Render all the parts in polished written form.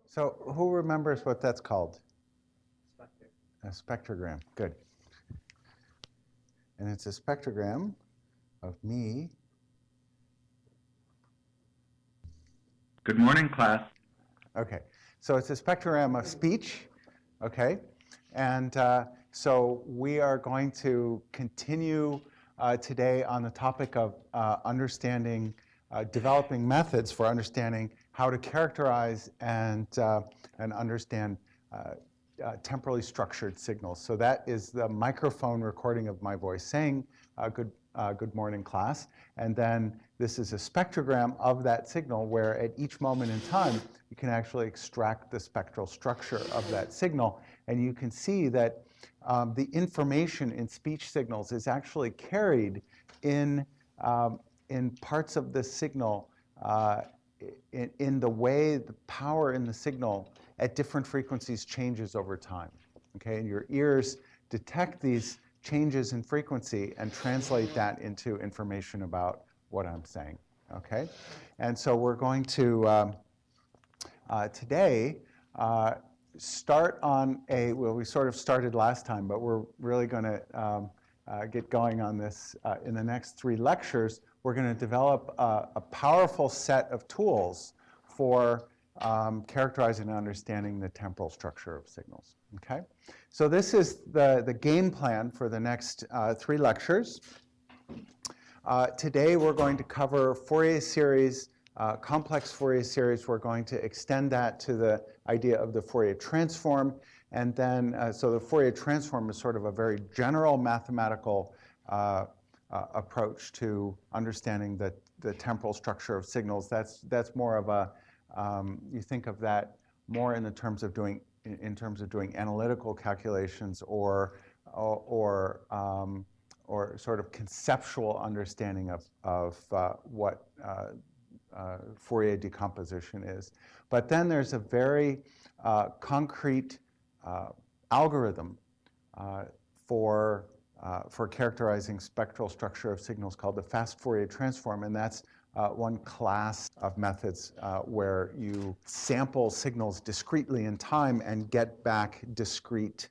So who remembers what that's called? Spectra. A spectrogram. Good. And it's a spectrogram of me. Good morning, class. Okay. So it's a spectrogram of speech. Okay. And so we are going to continue today on the topic of understanding, developing methods for understanding how to characterize and understand temporally structured signals. So that is the microphone recording of my voice saying good morning, class. And then this is a spectrogram of that signal where at each moment in time you can actually extract the spectral structure of that signal. And you can see that the information in speech signals is actually carried in parts of the signal in the way the power in the signal at different frequencies changes over time. Okay, and your ears detect these changes in frequency and translate that into information about what I'm saying. Okay, and so we're going to today start on well, we sort of started last time, but we're really going to get going on this in the next 3 lectures. We're going to develop a powerful set of tools for characterizing and understanding the temporal structure of signals. Okay, so this is the game plan for the next 3 lectures. Today we're going to cover Fourier series, complex Fourier series. We're going to extend that to the idea of the Fourier transform. And then, so the Fourier transform is sort of a very general mathematical approach to understanding the temporal structure of signals. That's more of a, you think of that more in the terms of doing, in terms of doing analytical calculations or sort of conceptual understanding of what Fourier decomposition is. But then there's a very concrete algorithm for characterizing spectral structure of signals called the fast Fourier transform, and that's one class of methods where you sample signals discretely in time and get back discrete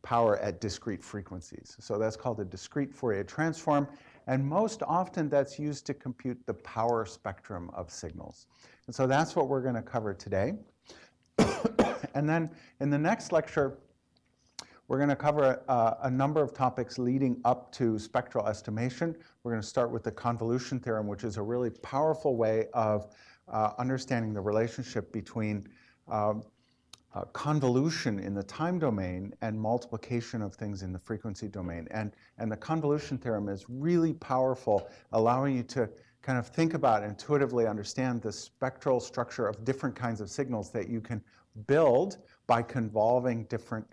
power at discrete frequencies. So that's called a discrete Fourier transform, and most often that's used to compute the power spectrum of signals. And so that's what we're going to cover today. And then in the next lecture, we're going to cover a number of topics leading up to spectral estimation. We're going to start with the convolution theorem, which is a really powerful way of understanding the relationship between convolution in the time domain and multiplication of things in the frequency domain. And the convolution theorem is really powerful, allowing you to kind of think about, intuitively understand the spectral structure of different kinds of signals that you can build by convolving different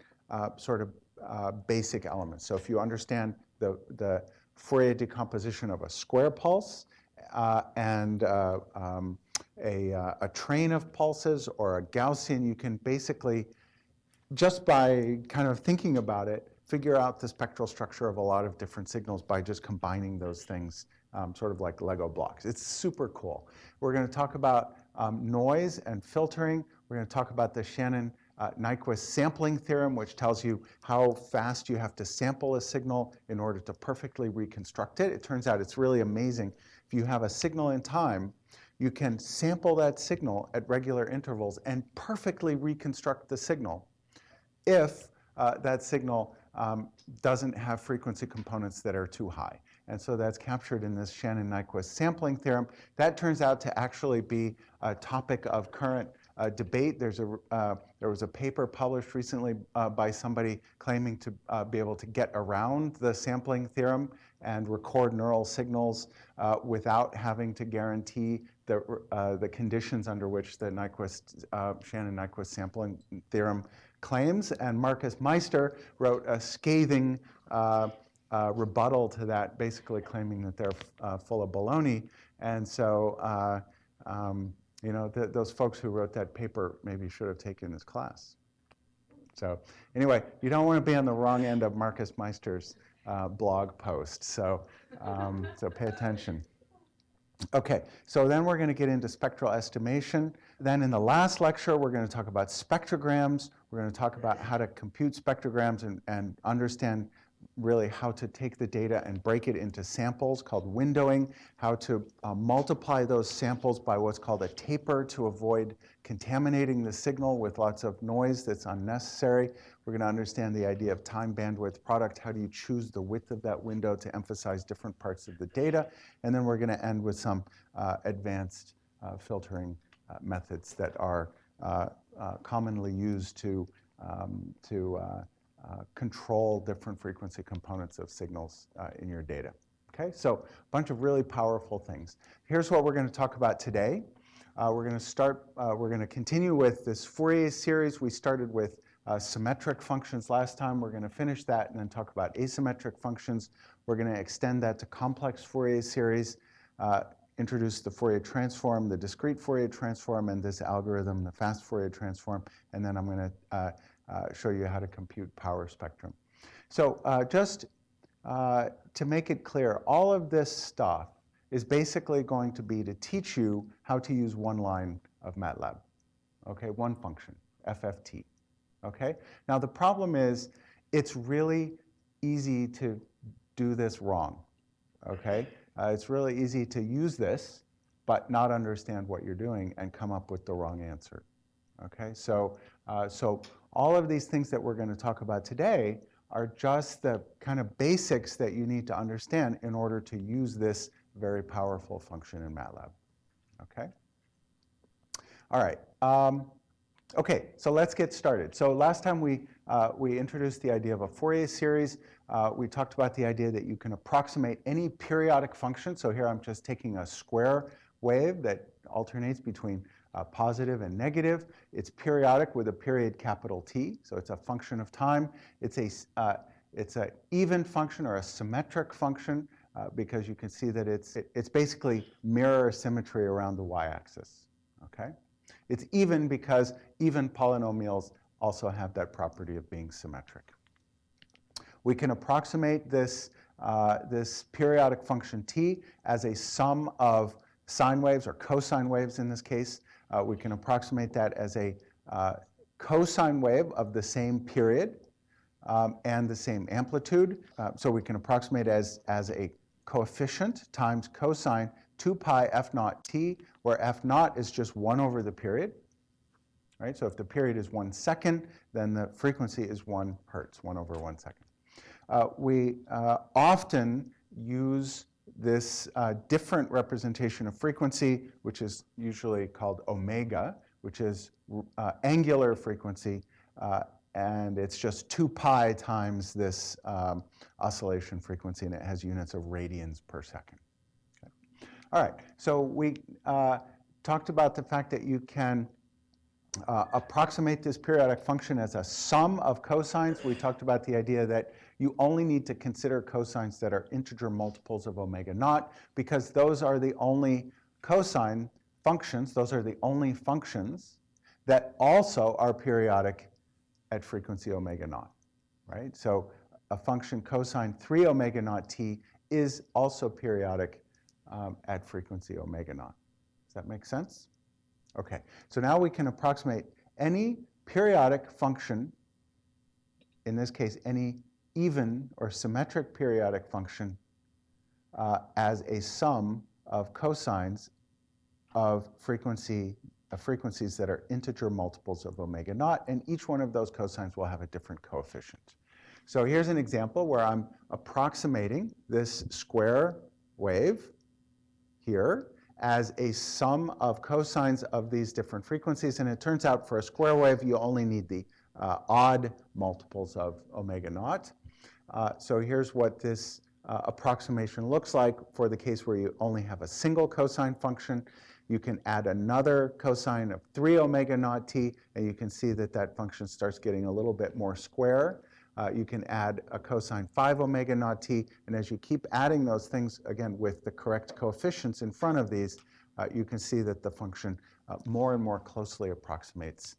sort of basic elements. So if you understand the Fourier decomposition of a square pulse and a train of pulses or a Gaussian, you can basically, just by kind of thinking about it, figure out the spectral structure of a lot of different signals by just combining those things, sort of like Lego blocks. It's super cool. We're going to talk about noise and filtering. We're going to talk about the Shannon-Nyquist sampling theorem, which tells you how fast you have to sample a signal in order to perfectly reconstruct it. It turns out it's really amazing. If you have a signal in time, you can sample that signal at regular intervals and perfectly reconstruct the signal if that signal doesn't have frequency components that are too high. And so that's captured in this Shannon-Nyquist sampling theorem. That turns out to actually be a topic of current debate. There was a paper published recently by somebody claiming to be able to get around the sampling theorem and record neural signals without having to guarantee the conditions under which the Shannon-Nyquist sampling theorem claims. And Marcus Meister wrote a scathing rebuttal to that, basically claiming that they're full of baloney. And so, you know, those folks who wrote that paper maybe should have taken this class. So anyway, you don't want to be on the wrong end of Marcus Meister's blog post. So, so pay attention. Okay, so then we're going to get into spectral estimation. Then in the last lecture, we're going to talk about spectrograms. We're going to talk about how to compute spectrograms and understand really how to take the data and break it into samples called windowing, how to multiply those samples by what's called a taper to avoid contaminating the signal with lots of noise that's unnecessary. We're going to understand the idea of time bandwidth product. How do you choose the width of that window to emphasize different parts of the data? And then we're going to end with some advanced filtering methods that are commonly used to control different frequency components of signals in your data. Okay, so a bunch of really powerful things. Here's what we're going to talk about today. We're going to continue with this Fourier series. We started with symmetric functions last time. We're going to finish that and then talk about asymmetric functions. We're going to extend that to complex Fourier series, introduce the Fourier transform, the discrete Fourier transform, and this algorithm, the fast Fourier transform, and then I'm going to show you how to compute power spectrum. So just to make it clear, all of this stuff is basically going to be to teach you how to use one line of MATLAB, okay, one function, FFT, okay? Now the problem is it's really easy to do this wrong, okay? It's really easy to use this but not understand what you're doing and come up with the wrong answer, okay? So all of these things that we're going to talk about today are just the kind of basics that you need to understand in order to use this very powerful function in MATLAB, okay? All right, okay, so let's get started. So last time we introduced the idea of a Fourier series. We talked about the idea that you can approximate any periodic function. So here I'm just taking a square wave that alternates between positive and negative. It's periodic with a period capital T, so it's a function of time. It's an even function or a symmetric function because you can see that it's basically mirror symmetry around the y-axis, okay? It's even because even polynomials also have that property of being symmetric. We can approximate this periodic function T as a sum of sine waves or cosine waves in this case. We can approximate that as a cosine wave of the same period and the same amplitude. So we can approximate as a coefficient times cosine 2 pi f naught t, where f naught is just 1 over the period. Right? So if the period is 1 second, then the frequency is 1 hertz, 1 over 1 second. We often use this different representation of frequency, which is usually called omega, which is angular frequency, and it's just 2 pi times this oscillation frequency, and it has units of radians per second. Okay. All right, so we talked about the fact that you can approximate this periodic function as a sum of cosines. We talked about the idea that you only need to consider cosines that are integer multiples of omega naught, because those are the only cosine functions, those are the only functions that also are periodic at frequency omega naught, right? So a function cosine 3 omega naught t is also periodic at frequency omega naught. Does that make sense? Okay, so now we can approximate any periodic function, in this case any even or symmetric periodic function, as a sum of cosines of frequencies that are integer multiples of omega naught, and each one of those cosines will have a different coefficient. So here's an example where I'm approximating this square wave here as a sum of cosines of these different frequencies, and it turns out for a square wave you only need the odd multiples of omega naught. So here's what this approximation looks like for the case where you only have a single cosine function. You can add another cosine of 3 omega naught t, and you can see that that function starts getting a little bit more square. You can add a cosine 5 omega naught t, and as you keep adding those things, again, with the correct coefficients in front of these, you can see that the function more and more closely approximates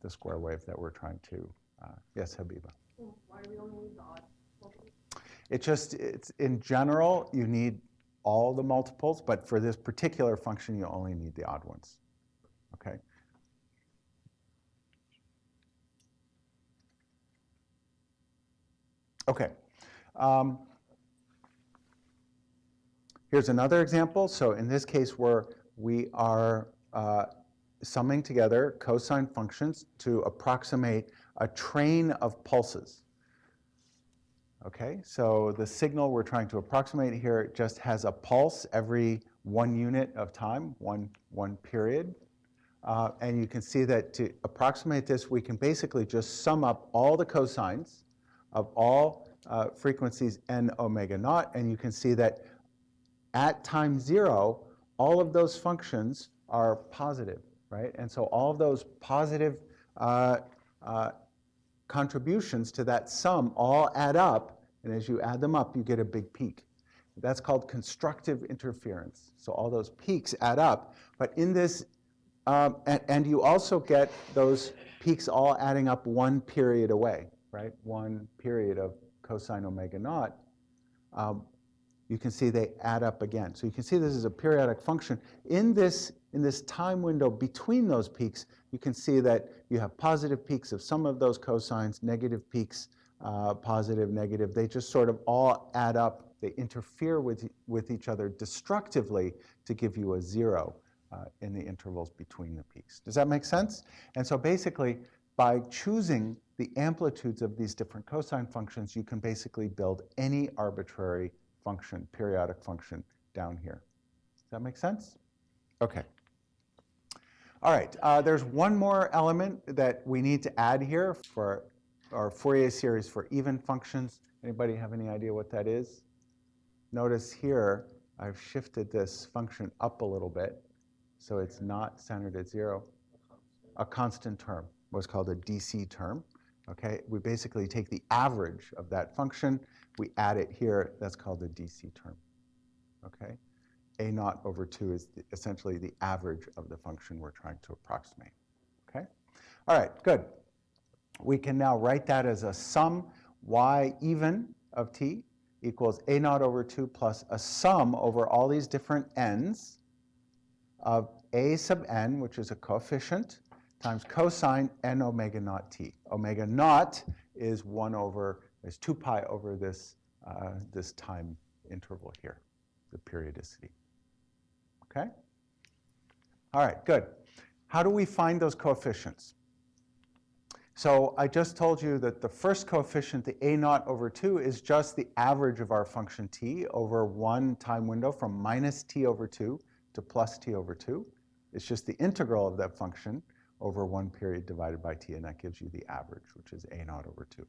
the square wave that we're trying to. Yes, Habiba? Why do we only need the odd multiples? It's in general, you need all the multiples, but for this particular function, you only need the odd ones. Okay. Okay. Here's another example. So in this case, we are summing together cosine functions to approximate a train of pulses. Okay, so the signal we're trying to approximate here just has a pulse every 1 unit of time, one period. And you can see that to approximate this, we can basically just sum up all the cosines of all frequencies n omega naught, and you can see that at time 0, all of those functions are positive, right? And so all of those positive contributions to that sum all add up, and as you add them up, you get a big peak. That's called constructive interference. So all those peaks add up, but in this, and you also get those peaks all adding up 1 period away, right? 1 period of cosine omega naught. You can see they add up again. So you can see this is a periodic function. In this time window between those peaks, you can see that you have positive peaks of some of those cosines, negative peaks, positive, negative. They just sort of all add up. They interfere with each other destructively to give you a 0 in the intervals between the peaks. Does that make sense? And so basically, by choosing the amplitudes of these different cosine functions, you can basically build any arbitrary function, periodic function down here. Does that make sense? Okay. All right, there's one more element that we need to add here for our Fourier series for even functions. Anybody have any idea what that is? Notice here, I've shifted this function up a little bit, so it's not centered at 0. A constant term, what's called a DC term. Okay, we basically take the average of that function, we add it here, that's called a DC term. Okay, a0 over 2 is essentially the average of the function we're trying to approximate. Okay, all right, good. We can now write that as a sum y even of t equals a0 over 2 plus a sum over all these different n's of a sub n, which is a coefficient, times cosine n omega naught t. Omega naught is 2 pi over this, this time interval here, the periodicity. Okay? All right, good. How do we find those coefficients? So I just told you that the first coefficient, the a0 over 2, is just the average of our function t over one time window from minus t over 2 to plus t over 2. It's just the integral of that function over one period divided by t, and that gives you the average, which is a0 over 2.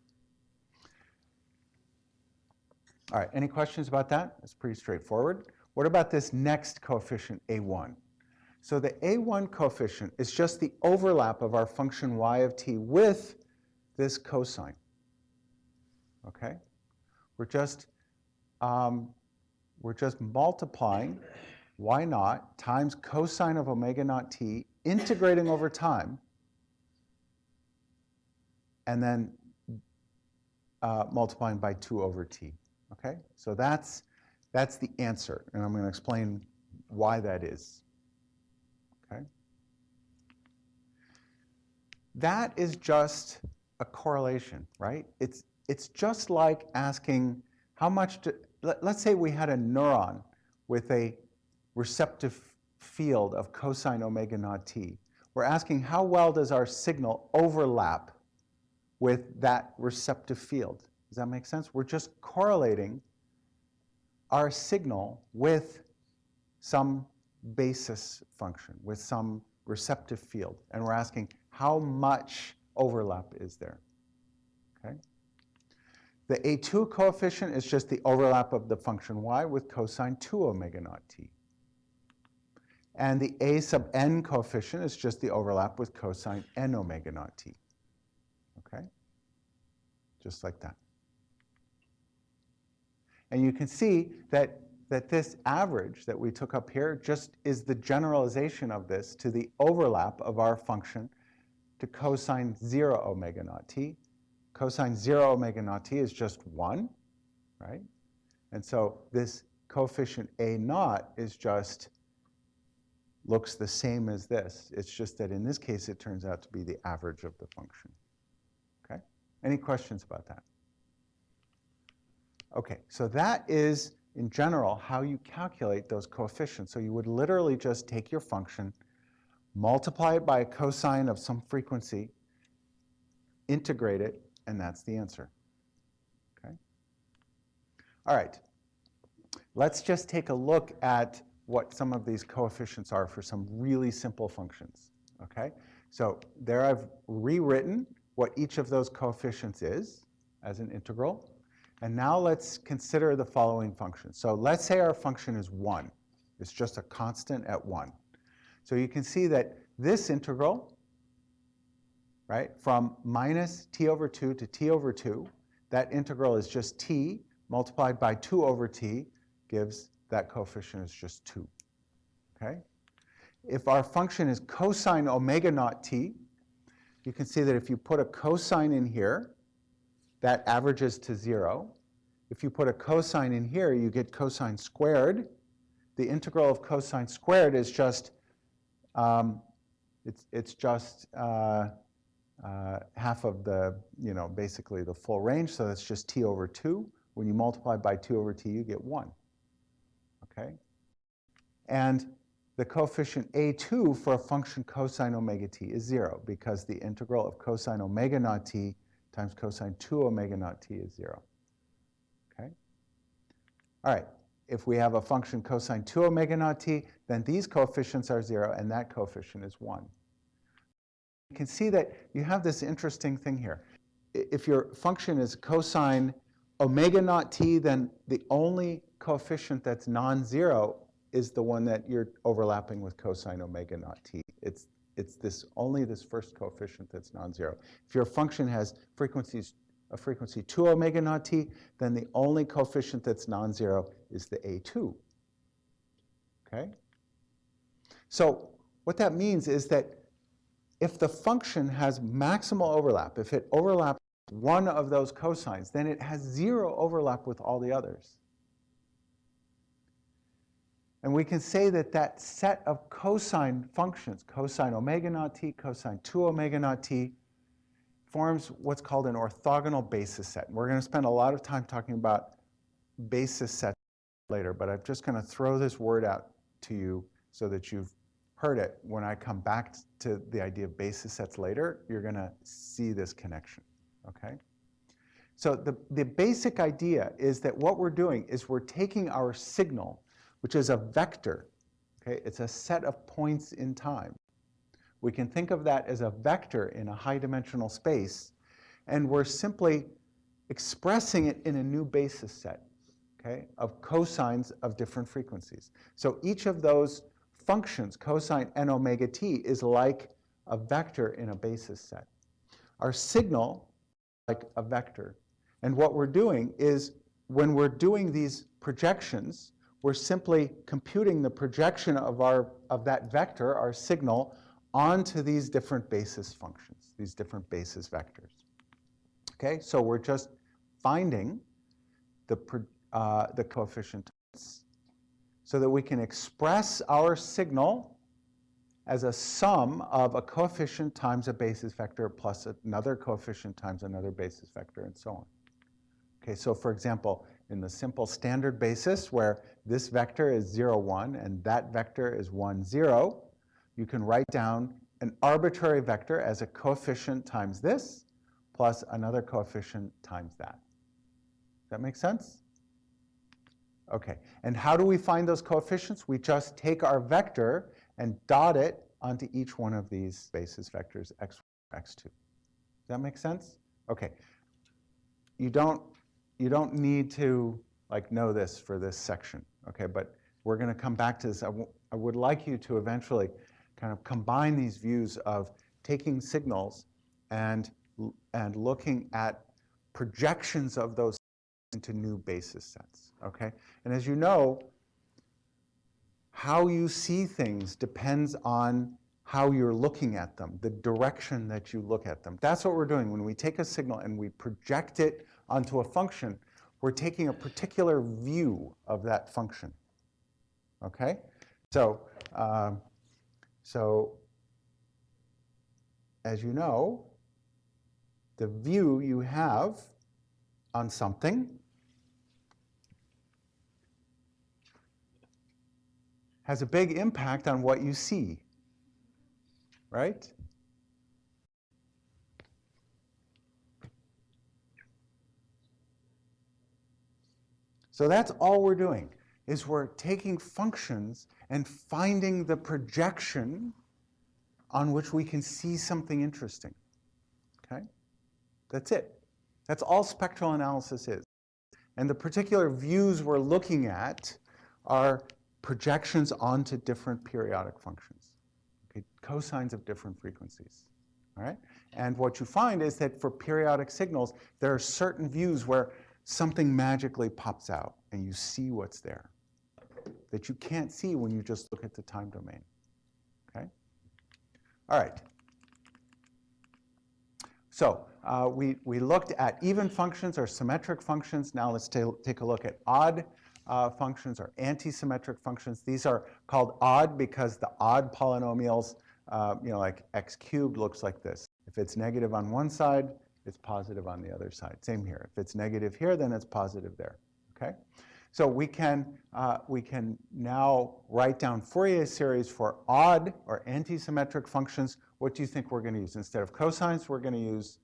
All right, any questions about that? It's pretty straightforward. What about this next coefficient, a1? So the a1 coefficient is just the overlap of our function y of t with this cosine. Okay? We're just multiplying y naught times cosine of omega naught t, integrating over time, and then multiplying by 2 over t. Okay? So that's the answer, and I'm going to explain why that is. Okay? That is just a correlation, right? It's just like asking how much let's say we had a neuron with a receptive field of cosine omega naught t. We're asking how well does our signal overlap with that receptive field. Does that make sense? We're just correlating our signal with some basis function, with some receptive field. And we're asking how much overlap is there. Okay? The a2 coefficient is just the overlap of the function y with cosine 2 omega naught t. And the a sub n coefficient is just the overlap with cosine n omega naught t. Okay? Just like that. And you can see that this average that we took up here just is the generalization of this to the overlap of our function to cosine 0 omega naught t. Cosine 0 omega naught t is just 1, right? And so this coefficient A naught is just, looks the same as this. It's just that in this case, it turns out to be the average of the function. Okay? Any questions about that? Okay, so that is, in general, how you calculate those coefficients. So you would literally just take your function, multiply it by a cosine of some frequency, integrate it, and that's the answer. Okay? All right. Let's just take a look at what some of these coefficients are for some really simple functions. Okay? So there I've rewritten what each of those coefficients is as an integral. And now let's consider the following function. So let's say our function is 1. It's just a constant at 1. So you can see that this integral, right, from minus t over 2 to t over 2, that integral is just t multiplied by 2 over t gives that coefficient is just 2. Okay? If our function is cosine omega naught t, you can see that if you put a cosine in here, that averages to 0. If you put a cosine in here, you get cosine squared. The integral of cosine squared is just, it's just half of the, basically the full range, so that's just t over 2. When you multiply by 2 over t, you get 1. Okay? And the coefficient a2 for a function cosine omega t is 0, because the integral of cosine omega naught t times cosine 2 omega naught t is 0. Okay? All right. If we have a function cosine 2 omega naught t, then these coefficients are 0, and that coefficient is 1. You can see that you have this interesting thing here. If your function is cosine omega naught t, then the only coefficient that's non-zero is the one that you're overlapping with cosine omega naught t. It's this, only this first coefficient that's non-zero. If your function has a frequency 2 omega naught t, then the only coefficient that's non-zero is the a2. Okay? So what that means is that if the function has maximal overlap, if it overlaps one of those cosines, then it has 0 overlap with all the others. And we can say that that set of cosine functions, cosine omega naught t, cosine 2 omega naught t, forms what's called an orthogonal basis set. And we're going to spend a lot of time talking about basis sets later, but I'm just going to throw this word out to you so that you've heard it. When I come back to the idea of basis sets later, you're going to see this connection. Okay? So the basic idea is that what we're doing is we're taking our signal, which is a vector. Okay? It's a set of points in time. We can think of that as a vector in a high-dimensional space, and we're simply expressing it in a new basis set, okay, of cosines of different frequencies. So each of those functions, cosine n omega t, is like a vector in a basis set. Our signal is like a vector. And what we're doing is, when we're doing these projections, we're simply computing the projection of that vector, our signal, onto these different basis functions, these different basis vectors. Okay, so we're just finding the coefficient so that we can express our signal as a sum of a coefficient times a basis vector plus another coefficient times another basis vector, and so on. Okay, so for example, in the simple standard basis where this vector is 0, 1 and that vector is 1, 0, you can write down an arbitrary vector as a coefficient times this plus another coefficient times that. Does that make sense? Okay, and how do we find those coefficients? We just take our vector and dot it onto each one of these basis vectors, x1, x2. Does that make sense? Okay. You don't need to know this for this section, okay? But we're going to come back to this. I would like you to eventually kind of combine these views of taking signals and looking at projections of those into new basis sets, okay? And as you know, how you see things depends on how you're looking at them, the direction that you look at them. That's what we're doing. When we take a signal and we project it onto a function, we're taking a particular view of that function. Okay? So as you know, the view you have on something has a big impact on what you see, right? So that's all we're doing, is we're taking functions and finding the projection on which we can see something interesting. Okay? That's it. That's all spectral analysis is. And the particular views we're looking at are projections onto different periodic functions, okay? Cosines of different frequencies. All right? And what you find is that for periodic signals, there are certain views where something magically pops out and you see what's there that you can't see when you just look at the time domain. Okay? All right. So we looked at even functions or symmetric functions. Now let's take a look at odd functions or anti-symmetric functions. These are called odd because the odd polynomials, like x cubed looks like this. If it's negative on one side, it's positive on the other side. Same here. If it's negative here, then it's positive there. Okay? So we can now write down Fourier series for odd or anti-symmetric functions. What do you think we're going to use? Instead of cosines, we're going to use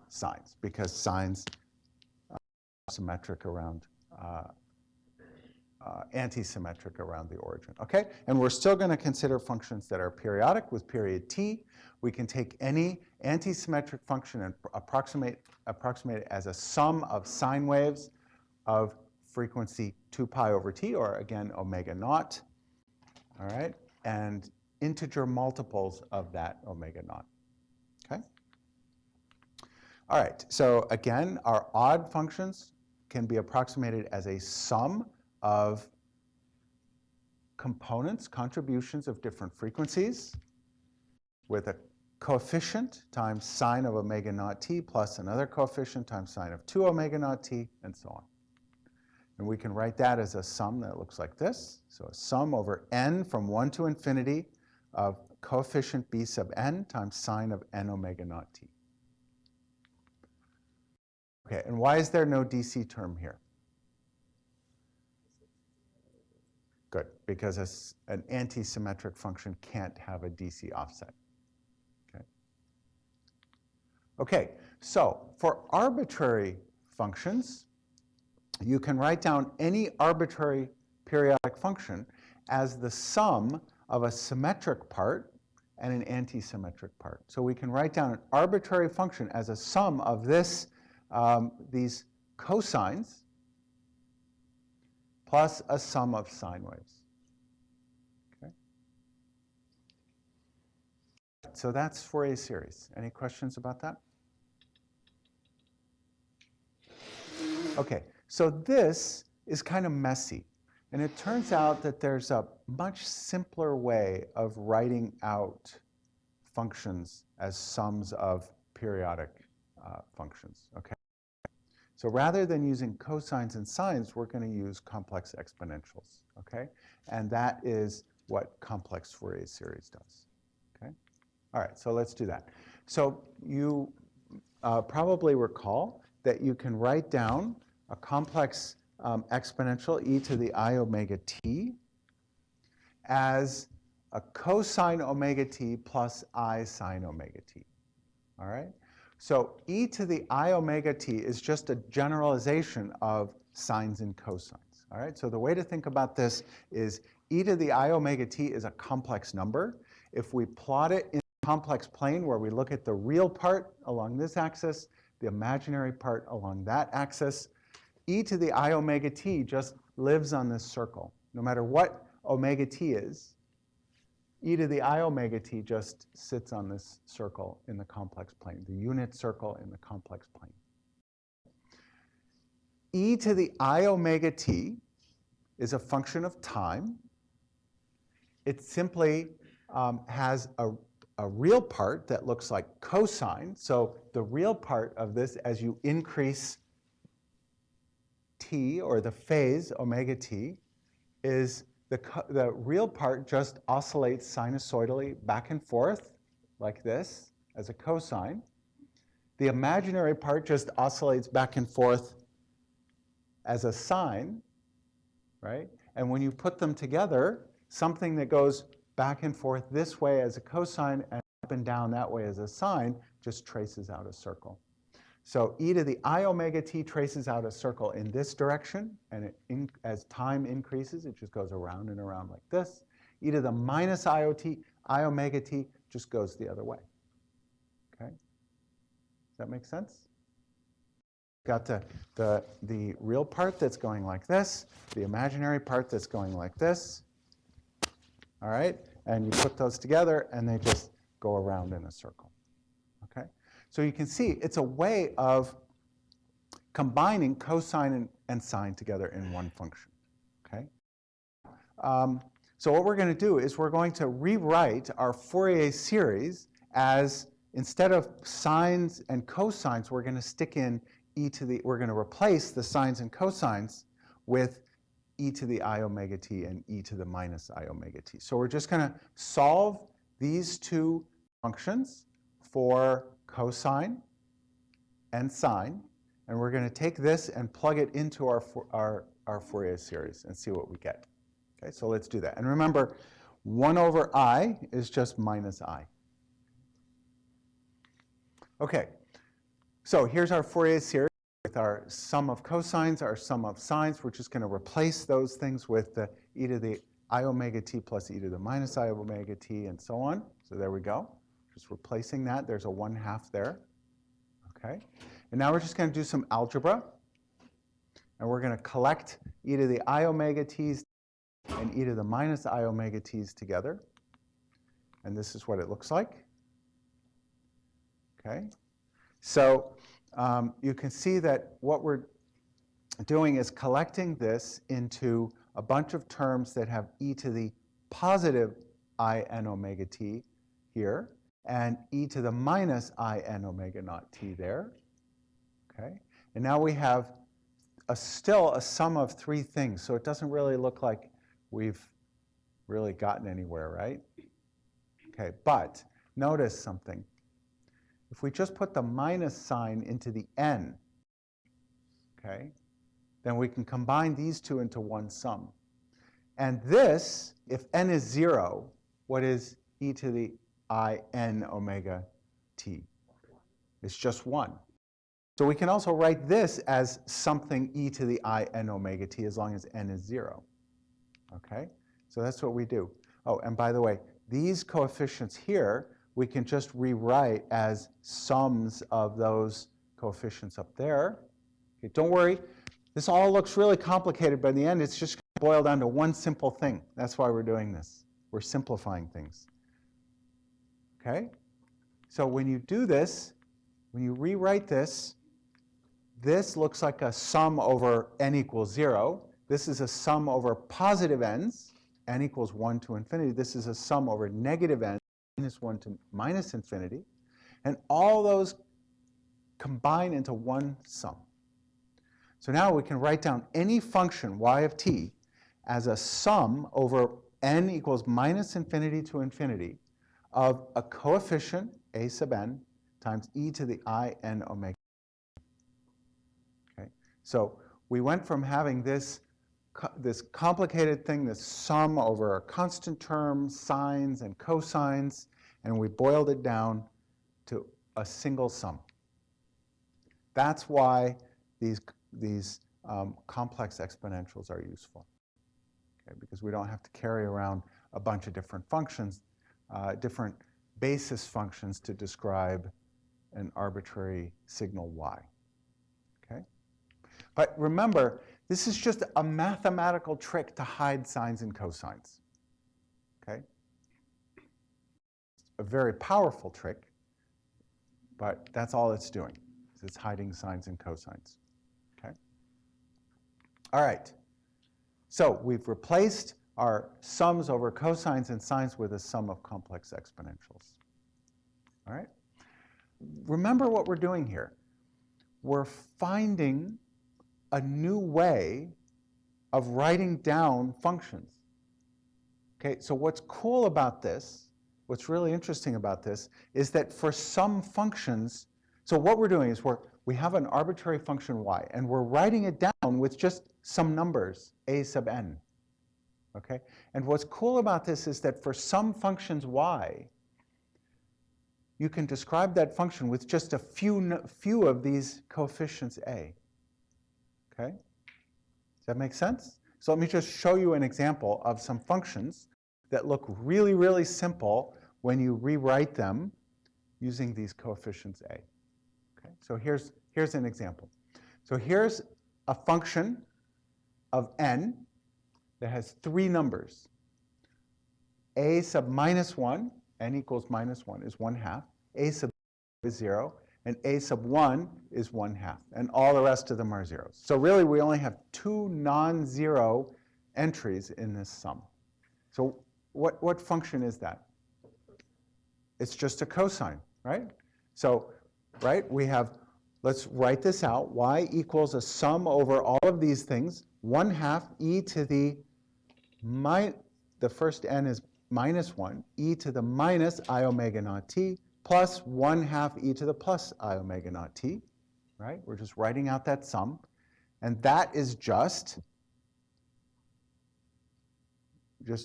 sines, because sines are symmetric around, anti-symmetric around the origin. Okay? And we're still going to consider functions that are periodic with period t. We can take any anti-symmetric function and approximate it as a sum of sine waves of frequency 2 pi over t, or again, omega naught. All right? And integer multiples of that omega naught. Okay? All right, so again, our odd functions can be approximated as a sum of components, contributions of different frequencies with a coefficient times sine of omega naught t plus another coefficient times sine of 2 omega naught t, and so on. And we can write that as a sum that looks like this. So a sum over n from 1 to infinity of coefficient b sub n times sine of n omega naught t. Okay, and why is there no DC term here? Good, because an anti-symmetric function can't have a DC offset. Okay. Okay, so for arbitrary functions, you can write down any arbitrary periodic function as the sum of a symmetric part and an anti-symmetric part. So we can write down an arbitrary function as a sum of this, these cosines plus a sum of sine waves. Okay. So that's Fourier series. Any questions about that? Okay, so this is kind of messy. And it turns out that there's a much simpler way of writing out functions as sums of periodic functions. Okay. So rather than using cosines and sines, we're going to use complex exponentials. Okay. And that is what complex Fourier series does. Okay. All right. So let's do that. So you probably recall that you can write down a complex exponential e to the I omega t as a cosine omega t plus I sine omega t. All right? So e to the I omega t is just a generalization of sines and cosines. All right? So the way to think about this is e to the I omega t is a complex number. If we plot it in a complex plane where we look at the real part along this axis, the imaginary part along that axis, e to the I omega t just lives on this circle. No matter what omega t is, e to the I omega t just sits on this circle in the complex plane, the unit circle in the complex plane. E to the I omega t is a function of time. It simply has a real part that looks like cosine. So the real part of this, as you increase t, or the phase omega t, is the real part just oscillates sinusoidally back and forth like this as a cosine. The imaginary part just oscillates back and forth as a sine, right? And when you put them together, something that goes back and forth this way as a cosine and up and down that way as a sine just traces out a circle. So e to the I omega t traces out a circle in this direction, and as time increases, it just goes around and around like this. E to the minus I omega t just goes the other way. Okay? Does that make sense? Got the real part that's going like this, the imaginary part that's going like this. All right? And you put those together, and they just go around in a circle. Okay? So you can see it's a way of combining cosine and sine together in one function. Okay? So what we're going to do is we're going to rewrite our Fourier series as, instead of sines and cosines, we're going to stick in we're going to replace the sines and cosines with e to the I omega t and e to the minus I omega t. So we're just going to solve these two functions for cosine and sine, and we're going to take this and plug it into our Fourier series and see what we get. Okay, so let's do that. And remember, 1 over I is just minus I. Okay, so here's our Fourier series with our sum of cosines, our sum of sines. We're just going to replace those things with the e to the I omega t plus e to the minus I omega t and so on. So there we go. Just replacing that. There's a 1/2 there. Okay. And now we're just going to do some algebra. And we're going to collect e to the I omega t's and e to the minus I omega t's together. And this is what it looks like. Okay. So you can see that what we're doing is collecting this into a bunch of terms that have e to the positive I n omega t here, and e to the minus I n omega naught t there. Okay? And now we have still a sum of 3 things, so it doesn't really look like we've really gotten anywhere, right? Okay, but notice something. If we just put the minus sign into the n, okay, then we can combine these two into one sum. And this, if n is 0, what is e to the I n omega t? It's just 1. So we can also write this as something e to the I n omega t as long as n is 0. Okay? So that's what we do. Oh, and by the way, these coefficients here, we can just rewrite as sums of those coefficients up there. Okay, don't worry. This all looks really complicated, but in the end, it's just going to boil down to one simple thing. That's why we're doing this. We're simplifying things. Okay? So when you do this, when you rewrite this, this looks like a sum over n equals 0. This is a sum over positive n's, n equals 1 to infinity. This is a sum over negative n, minus 1 to minus infinity. And all those combine into one sum. So now we can write down any function y of t as a sum over n equals minus infinity to infinity of a coefficient, a sub n, times e to the I n omega. Okay? So we went from having this complicated thing, this sum over a constant term, sines and cosines, and we boiled it down to a single sum. That's why these complex exponentials are useful, okay? Because we don't have to carry around a bunch of different functions, different basis functions to describe an arbitrary signal y. Okay? But remember, this is just a mathematical trick to hide sines and cosines. Okay? A very powerful trick, but that's all it's doing. It's hiding sines and cosines. Okay? All right. So we've replaced our sums over cosines and sines with a sum of complex exponentials. All right? Remember what we're doing here. We're finding a new way of writing down functions. Okay, so what's cool about this, what's really interesting about this, is that for some functions, so what we're doing is we have an arbitrary function y, and we're writing it down with just some numbers, a sub n. Okay, and what's cool about this is that for some functions y, you can describe that function with just a few of these coefficients a. Okay, does that make sense? So let me just show you an example of some functions that look really, really simple when you rewrite them using these coefficients a. Okay, so here's an example. So here's a function of n that has three numbers. A sub minus 1, n equals minus 1, is 1/2. A sub is 0, and a sub 1 is 1/2. And all the rest of them are zeros. So really, we only have two non-zero entries in this sum. So what function is that? It's just a cosine, right? So, right, we have, let's write this out. Y equals a sum over all of these things, 1/2 e to the first n is minus 1, e to the minus I omega naught t, plus 1/2 e to the plus I omega naught t, right? We're just writing out that sum. And that is just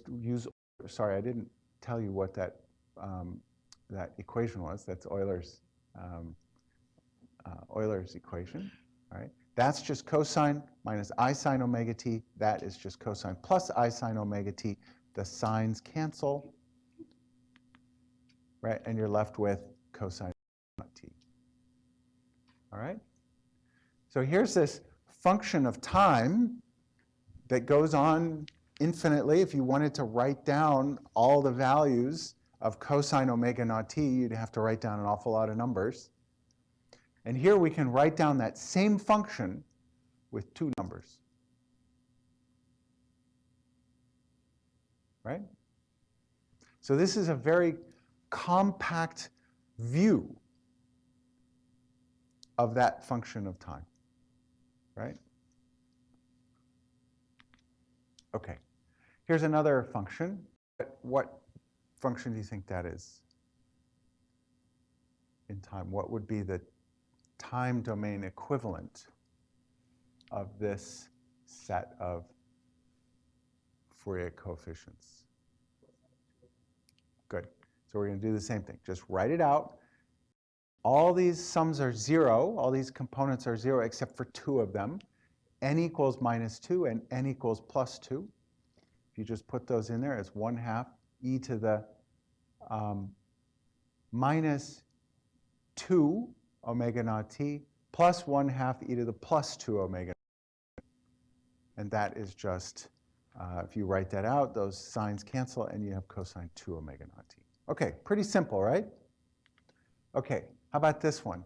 use, sorry, I didn't tell you what that equation was. That's Euler's equation, right? That's just cosine minus I sine omega t. That is just cosine plus I sine omega t. The signs cancel, right? And you're left with cosine t. All right? So here's this function of time that goes on infinitely. If you wanted to write down all the values of cosine omega naught t, you'd have to write down an awful lot of numbers. And here we can write down that same function with two numbers. Right? So this is a very compact view of that function of time. Right? Okay. Here's another function. What function do you think that is in time? What would be the time domain equivalent of this set of Fourier coefficients? Good. So we're going to do the same thing. Just write it out. All these sums are 0. All these components are 0 except for two of them. N equals minus 2 and n equals plus 2. If you just put those in there, it's 1/2 e to the minus 2 omega naught t plus 1/2 e to the plus 2 omega. And that is just, if you write that out, those signs cancel and you have cosine 2 omega naught t. Okay, pretty simple, right? Okay, how about this one?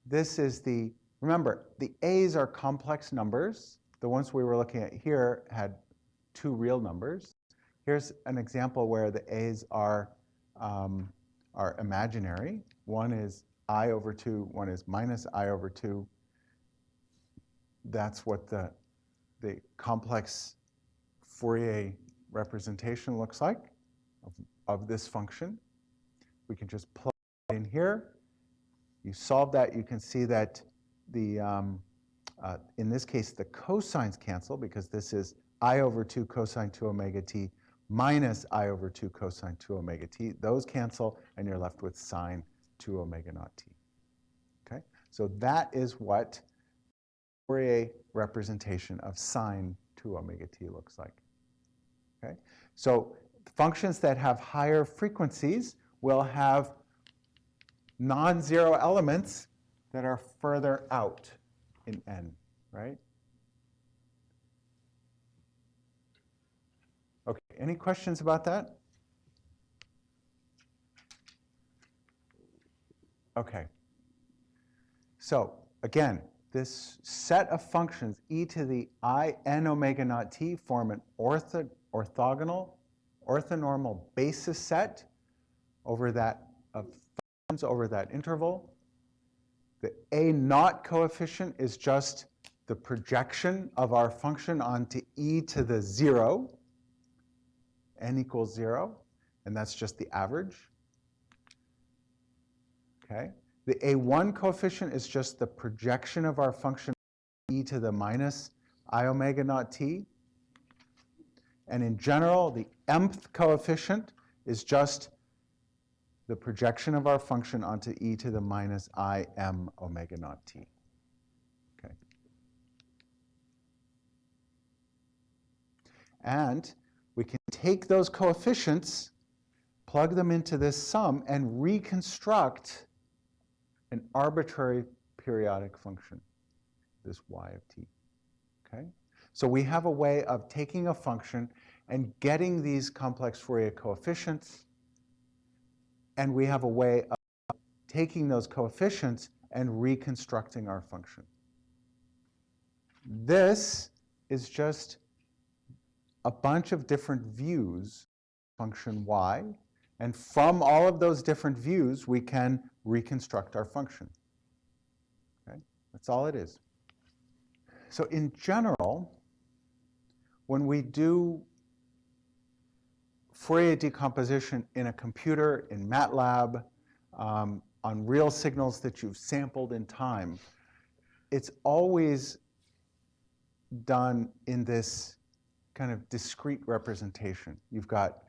This is the, remember, the a's are complex numbers. The ones we were looking at here had two real numbers. Here's an example where the a's are imaginary. One is I over 2, one is minus I over 2. That's what the complex Fourier representation looks like of this function. We can just plug it in here. You solve that, you can see that the in this case, the cosines cancel because this is I over 2 cosine 2 omega t minus I over 2 cosine 2 omega t. Those cancel, and you're left with sine 2 omega naught t. Okay? So that is what Fourier representation of sine 2 omega t looks like. Okay? So functions that have higher frequencies will have non-zero elements that are further out in n, right? Okay, any questions about that? Okay. So again, this set of functions e to the I n omega naught t form an orthonormal basis set over that of functions over that interval. The a naught coefficient is just the projection of our function onto e to the 0, n equals 0, and that's just the average. Okay. The a1 coefficient is just the projection of our function e to the minus I omega naught t. And in general, the mth coefficient is just the projection of our function onto e to the minus I m omega naught t. Okay. And we can take those coefficients, plug them into this sum, and reconstruct an arbitrary periodic function, this y of t. Okay? So we have a way of taking a function and getting these complex Fourier coefficients, and we have a way of taking those coefficients and reconstructing our function. This is just a bunch of different views of function y, and from all of those different views, we can reconstruct our function. Okay? That's all it is. So in general, when we do Fourier decomposition in a computer, in MATLAB, on real signals that you've sampled in time, it's always done in this kind of discrete representation. You've got,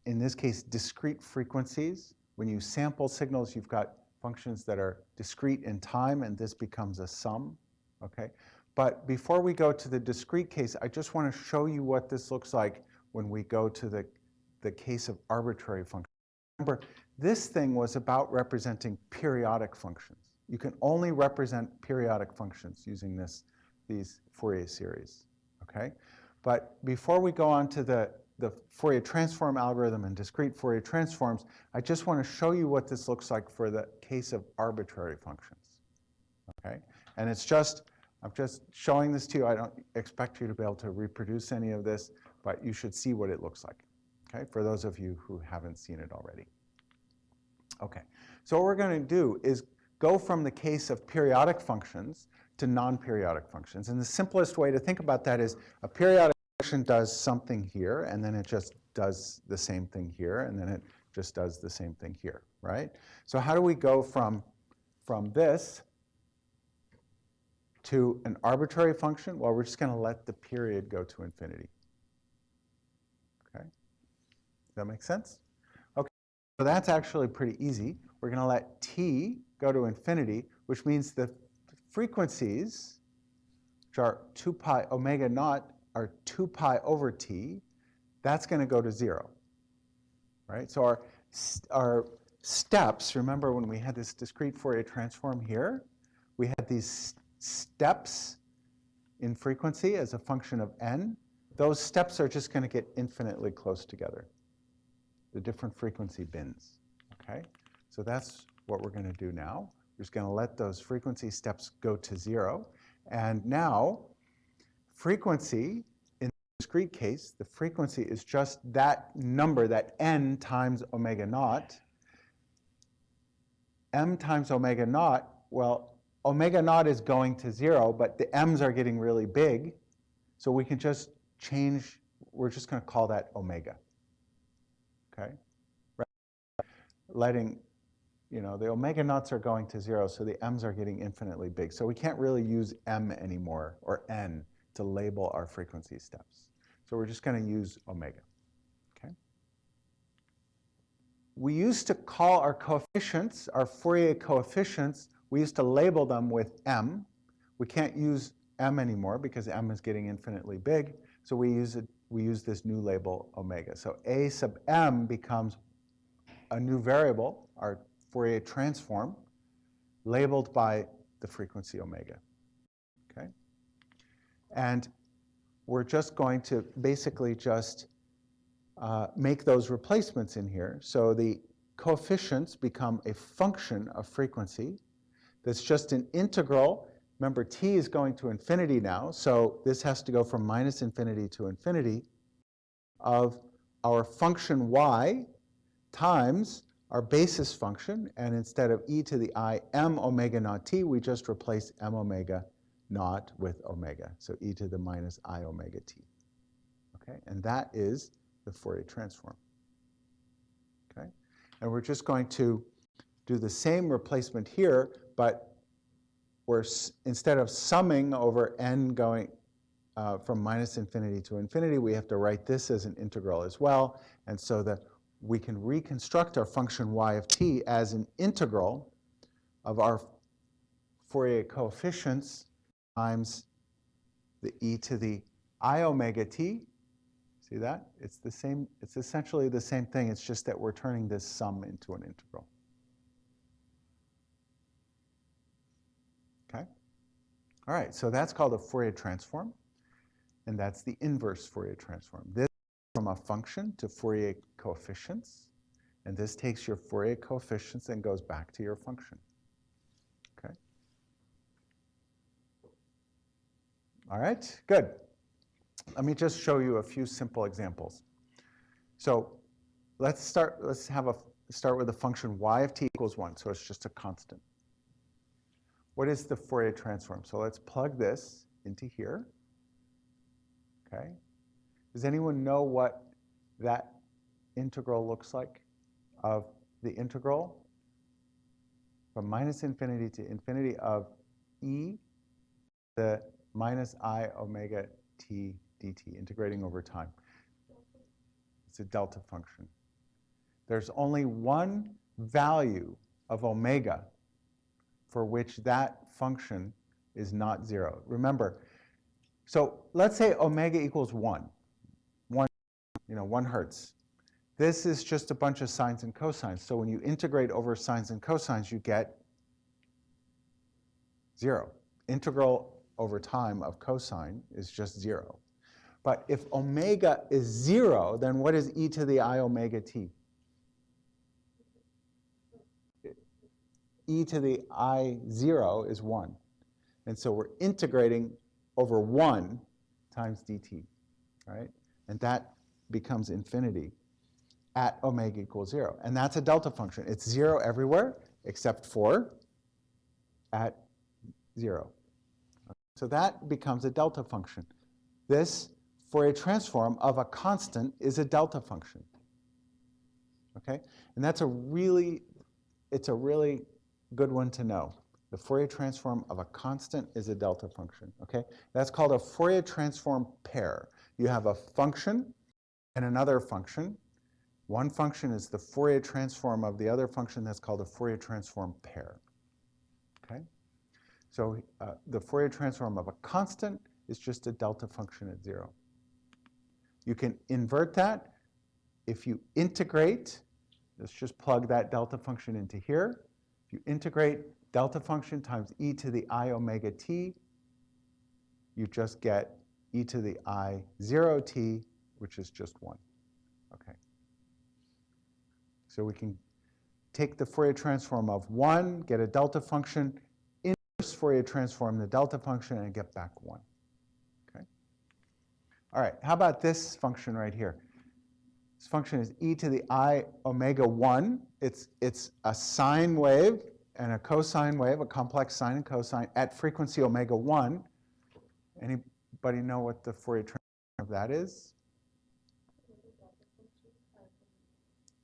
in this case, discrete frequencies. When you sample signals, you've got functions that are discrete in time, and this becomes a sum. Okay? But before we go to the discrete case, I just want to show you what this looks like when we go to the case of arbitrary functions. Remember, this thing was about representing periodic functions. You can only represent periodic functions using these Fourier series. Okay? But before we go on to the Fourier transform algorithm and discrete Fourier transforms, I just want to show you what this looks like for the case of arbitrary functions. Okay? And it's just, I'm just showing this to you. I don't expect you to be able to reproduce any of this, but you should see what it looks like, okay, for those of you who haven't seen it already. Okay, so what we're going to do is go from the case of periodic functions to non-periodic functions. And the simplest way to think about that is a periodic function does something here, and then it just does the same thing here, and then it just does the same thing here, right? So how do we go from this to an arbitrary function? Well, we're just going to let the period go to infinity. Okay? Does that make sense? Okay, so that's actually pretty easy. We're going to let t go to infinity, which means the frequencies, which are 2 pi omega naught, are 2 pi over t. That's going to go to 0. Right? So our steps, remember when we had this discrete Fourier transform here, we had these steps in frequency as a function of n. Those steps are just going to get infinitely close together, the different frequency bins. Okay? So that's what we're going to do now. We're just going to let those frequency steps go to 0. And now, frequency, in the discrete case, the frequency is just that number, that n times omega naught. M times omega naught, well, omega naught is going to 0, but the m's are getting really big. So we can just change, we're just going to call that omega. Okay? Right? Letting, you know, the omega naughts are going to 0, so the m's are getting infinitely big. So we can't really use m anymore, or n, to label our frequency steps. So we're just going to use omega. Okay? We used to call our coefficients, our Fourier coefficients, we used to label them with m. We can't use m anymore because m is getting infinitely big. So we use this new label omega. So a sub m becomes a new variable, our Fourier transform, labeled by the frequency omega. Okay? And we're just going to basically just make those replacements in here. So the coefficients become a function of frequency that's just an integral. Remember, t is going to infinity now, so this has to go from minus infinity to infinity of our function y times our basis function, and instead of e to the I m omega naught t, we just replace m omega naught with omega, so e to the minus I omega t. Okay, and that is the Fourier transform. Okay, and we're just going to do the same replacement here, but we're, instead of summing over n going from minus infinity to infinity, we have to write this as an integral as well. And so that we can reconstruct our function y of t as an integral of our Fourier coefficients times the e to the I omega t. See that? It's the same, it's essentially the same thing. It's just that we're turning this sum into an integral. Okay? All right, so that's called a Fourier transform. And that's the inverse Fourier transform. This from a function to Fourier coefficients. And this takes your Fourier coefficients and goes back to your function. Okay? All right, good. Let me just show you a few simple examples. So let's start with the function y of t equals 1. So it's just a constant. What is the Fourier transform? So let's plug this into here. Okay. Does anyone know what that integral looks like of the integral from minus infinity to infinity of e the minus I omega t dt, integrating over time? It's a delta function. There's only one value of omega for which that function is not 0. Remember, so let's say omega equals 1. 1 hertz. This is just a bunch of sines and cosines. So when you integrate over sines and cosines, you get 0. Integral over time of cosine is just 0. But if omega is 0, then what is e to the I omega t? E to the I 0 is 1. And so we're integrating over 1 times dt, right? And that becomes infinity at omega equals 0. And that's a delta function. It's 0 everywhere except for at 0. So that becomes a delta function. This Fourier transform of a constant is a delta function. Okay? And that's it's a really good one to know. The Fourier transform of a constant is a delta function. Okay? That's called a Fourier transform pair. You have a function and another function. One function is the Fourier transform of the other function. That's called a Fourier transform pair. Okay? So the Fourier transform of a constant is just a delta function at 0. You can invert that. If you integrate, let's just plug that delta function into here. If you integrate delta function times e to the I omega t, you just get e to the I 0t, which is just 1. Okay. So we can take the Fourier transform of 1, get a delta function, inverse Fourier transform the delta function, and get back 1. Okay. All right, how about this function right here? This function is e to the I omega 1. It's a sine wave and a cosine wave, a complex sine and cosine at frequency omega 1. Anybody know what the Fourier transform of that is?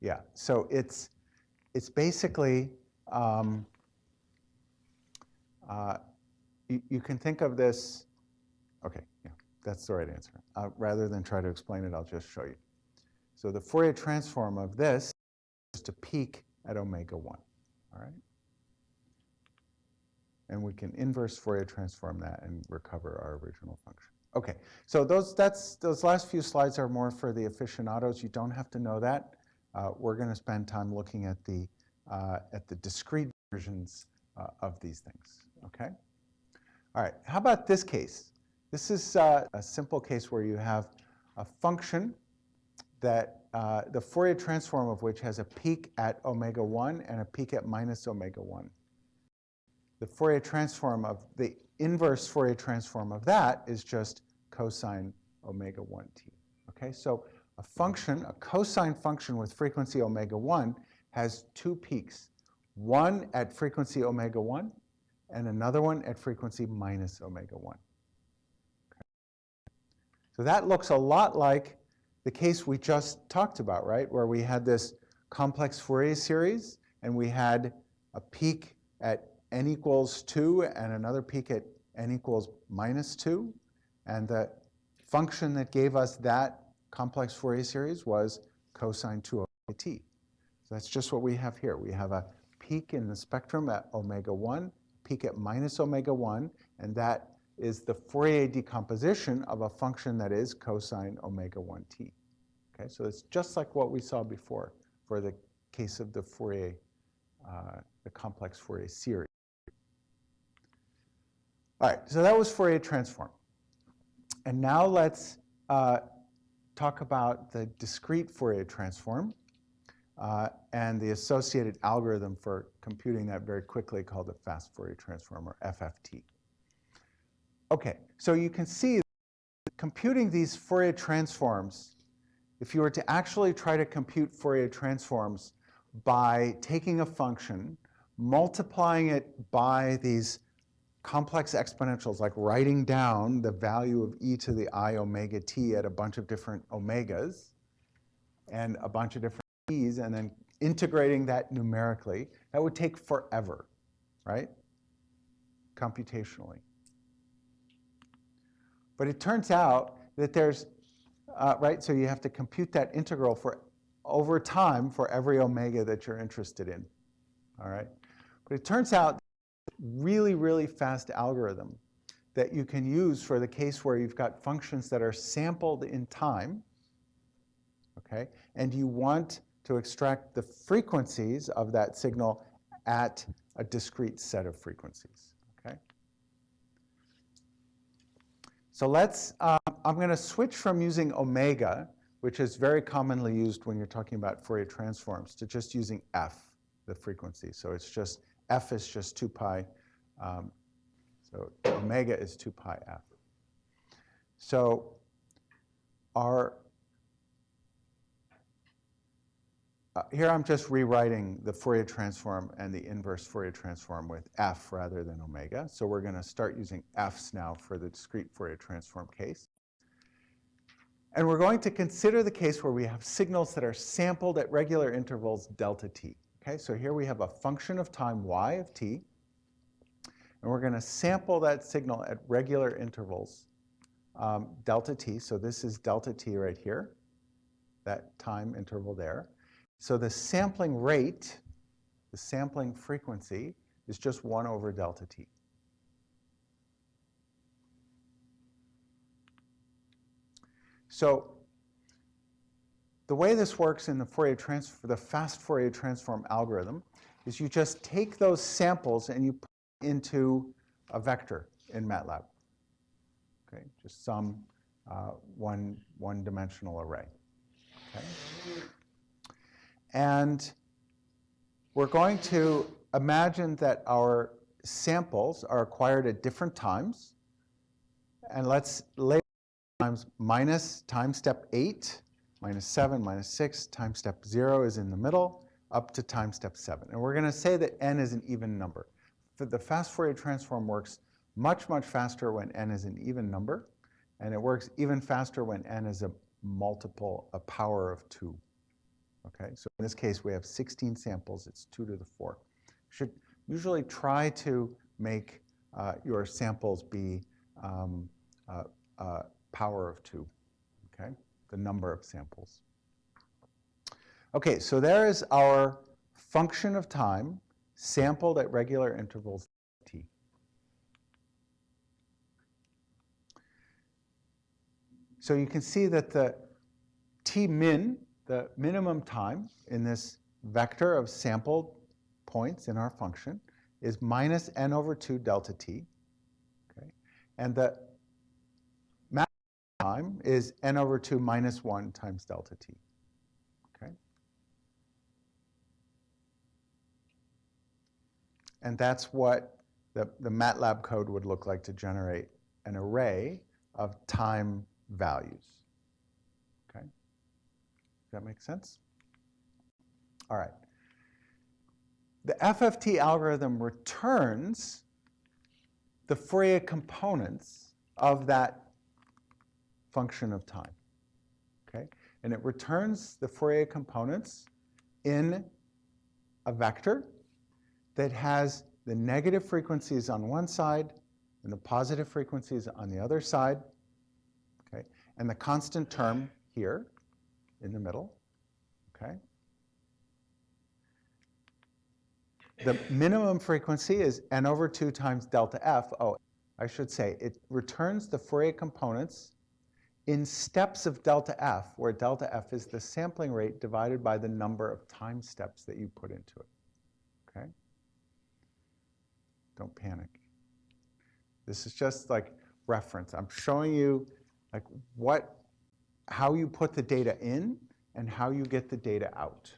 Yeah, so it's basically, you can think of this, okay, yeah, that's the right answer. Rather than try to explain it, I'll just show you. So the Fourier transform of this is just a peak at omega 1, all right? And we can inverse Fourier transform that and recover our original function. Okay, so those last few slides are more for the aficionados. You don't have to know that. We're going to spend time looking at the discrete versions of these things, okay? All right, how about this case? This is a simple case where you have a function that the Fourier transform of which has a peak at omega 1 and a peak at minus omega 1. The Fourier transform of the inverse Fourier transform of that is just cosine omega 1t. Okay, so a function, a cosine function with frequency omega 1, has two peaks, one at frequency omega 1 and another one at frequency minus omega 1. Okay. So that looks a lot like the case we just talked about, right? Where we had this complex Fourier series, and we had a peak at n equals 2 and another peak at n equals minus 2. And the function that gave us that complex Fourier series was cosine 2 omega t. So that's just what we have here. We have a peak in the spectrum at omega 1, peak at minus omega 1, and that is the Fourier decomposition of a function that is cosine omega 1t. Okay, so it's just like what we saw before for the case of the Fourier, the complex Fourier series. All right, so that was Fourier transform. And now let's talk about the discrete Fourier transform and the associated algorithm for computing that very quickly, called the fast Fourier transform, or FFT. Okay, so you can see computing these Fourier transforms, if you were to actually try to compute Fourier transforms by taking a function, multiplying it by these complex exponentials, like writing down the value of e to the I omega t at a bunch of different omegas and a bunch of different e's, and then integrating that numerically, that would take forever, right? Computationally. But it turns out that there's, right, so you have to compute that integral for over time for every omega that you're interested in, all right? But it turns out really, really fast algorithm that you can use for the case where you've got functions that are sampled in time, okay? And you want to extract the frequencies of that signal at a discrete set of frequencies, okay? So let's, I'm going to switch from using omega, which is very commonly used when you're talking about Fourier transforms, to just using f, the frequency. So it's just, f is just 2 pi. So omega is 2 pi f. So our, here I'm just rewriting the Fourier transform and the inverse Fourier transform with f rather than omega. So we're going to start using f's now for the discrete Fourier transform case. And we're going to consider the case where we have signals that are sampled at regular intervals delta t. Okay, so here we have a function of time y of t, and we're going to sample that signal at regular intervals delta t. So this is delta t right here, that time interval there. So the sampling rate, the sampling frequency, is just 1 over delta t. So the way this works in the Fourier transform, the fast Fourier transform algorithm, is you just take those samples and you put it into a vector in MATLAB. Okay, just some one-dimensional array. Okay. And we're going to imagine that our samples are acquired at different times. And let's label times minus time step 8, minus 7, minus 6, time step 0 is in the middle, up to time step 7. And we're going to say that n is an even number. The fast Fourier transform works much, much faster when n is an even number. And it works even faster when n is a multiple, a power of 2. Okay, so in this case, we have 16 samples. It's 2 to the 4. You should usually try to make your samples be power of 2, okay, the number of samples. Okay, so there is our function of time sampled at regular intervals t. So you can see that the t min, the minimum time in this vector of sampled points in our function, is minus n over 2 delta t. Okay? And the maximum time is n over 2 minus 1 times delta t. Okay? And that's what the MATLAB code would look like to generate an array of time values. Okay? Does that make sense? All right. the FFT algorithm returns the Fourier components of that function of time. Okay? And it returns the Fourier components in a vector that has the negative frequencies on one side and the positive frequencies on the other side, okay? And the constant term here in the middle, okay? The minimum frequency is n over 2 times delta f. Oh, I should say, it returns the Fourier components in steps of delta f, where delta f is the sampling rate divided by the number of time steps that you put into it, okay? Don't panic. This is just like reference. I'm showing you like how you put the data in and how you get the data out,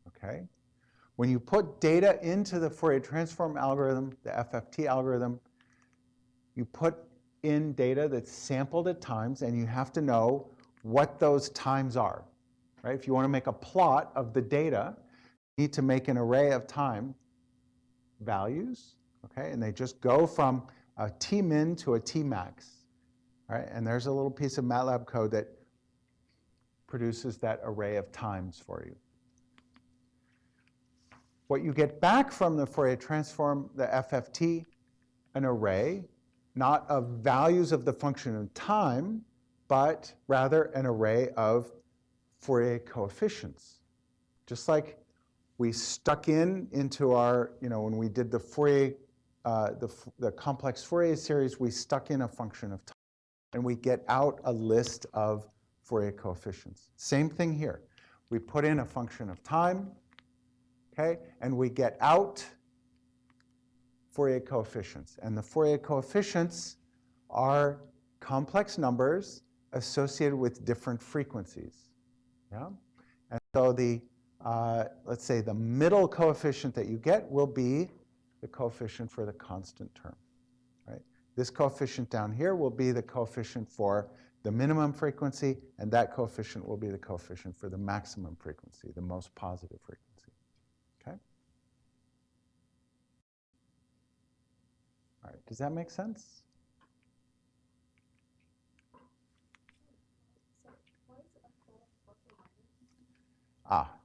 okay? When you put data into the Fourier transform algorithm, the FFT algorithm, you put in data that's sampled at times, and you have to know what those times are, right? If you want to make a plot of the data, you need to make an array of time values, okay? And they just go from a T-min to a T-max, right? And there's a little piece of MATLAB code that produces that array of times for you. What you get back from the Fourier transform, the FFT, an array, not of values of the function of time, but rather an array of Fourier coefficients. Just like we stuck into our, when we did the Fourier, the complex Fourier series, we stuck in a function of time, and we get out a list of Fourier coefficients. Same thing here. We put in a function of time, okay, and we get out Fourier coefficients. And the Fourier coefficients are complex numbers associated with different frequencies. Yeah? And so the, let's say the middle coefficient that you get will be the coefficient for the constant term. Right? This coefficient down here will be the coefficient for the minimum frequency, and that coefficient will be the coefficient for the maximum frequency, the most positive frequency. Okay? All right, does that make sense?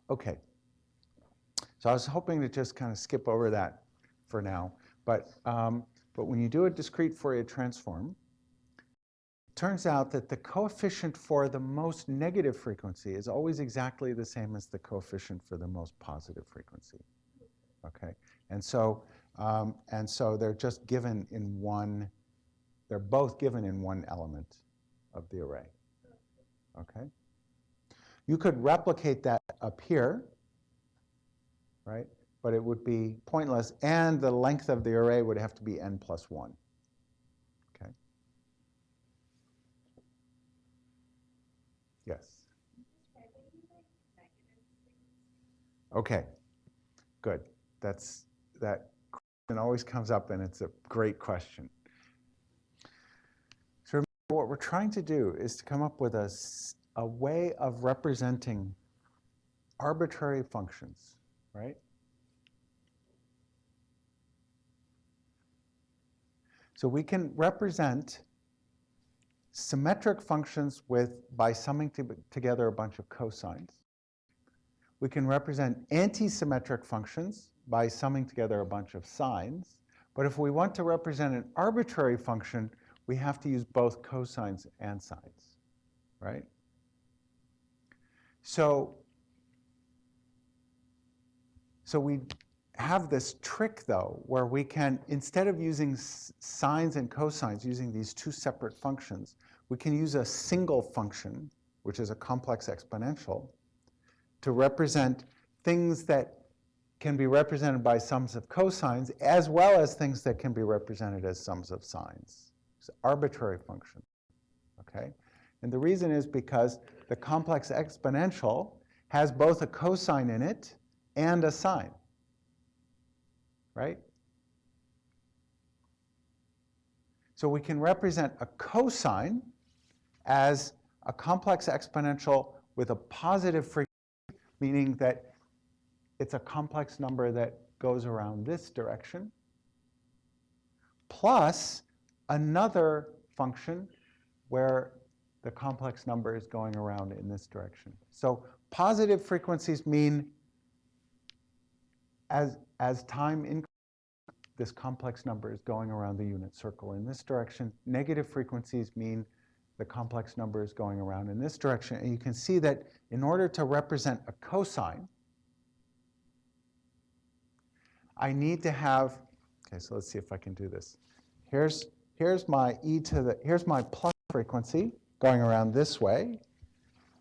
Okay. So I was hoping to just kind of skip over that for now. But when you do a discrete Fourier transform, it turns out that the coefficient for the most negative frequency is always exactly the same as the coefficient for the most positive frequency. Okay? And so they're just given in one, they're both given in one element of the array. Okay? You could replicate that up here, right? But it would be pointless, and the length of the array would have to be n plus 1. Okay? Yes? Okay, good. That question always comes up, and it's a great question. So remember, what we're trying to do is to come up with a way of representing arbitrary functions, right? So we can represent symmetric functions by summing together a bunch of cosines. We can represent anti-symmetric functions by summing together a bunch of sines. But if we want to represent an arbitrary function, we have to use both cosines and sines, right? So we have this trick, though, where we can, instead of using sines and cosines, using these two separate functions, we can use a single function, which is a complex exponential, to represent things that can be represented by sums of cosines, as well as things that can be represented as sums of sines. It's an arbitrary function, okay? And the reason is because the complex exponential has both a cosine in it and a sine, right? So we can represent a cosine as a complex exponential with a positive frequency, meaning that it's a complex number that goes around this direction, plus another function where the complex number is going around in this direction. So positive frequencies mean as time increases, this complex number is going around the unit circle in this direction. Negative frequencies mean the complex number is going around in this direction. And you can see that in order to represent a cosine, I need to have, okay, so let's see if I can do this. Here's my here's my plus frequency going around this way.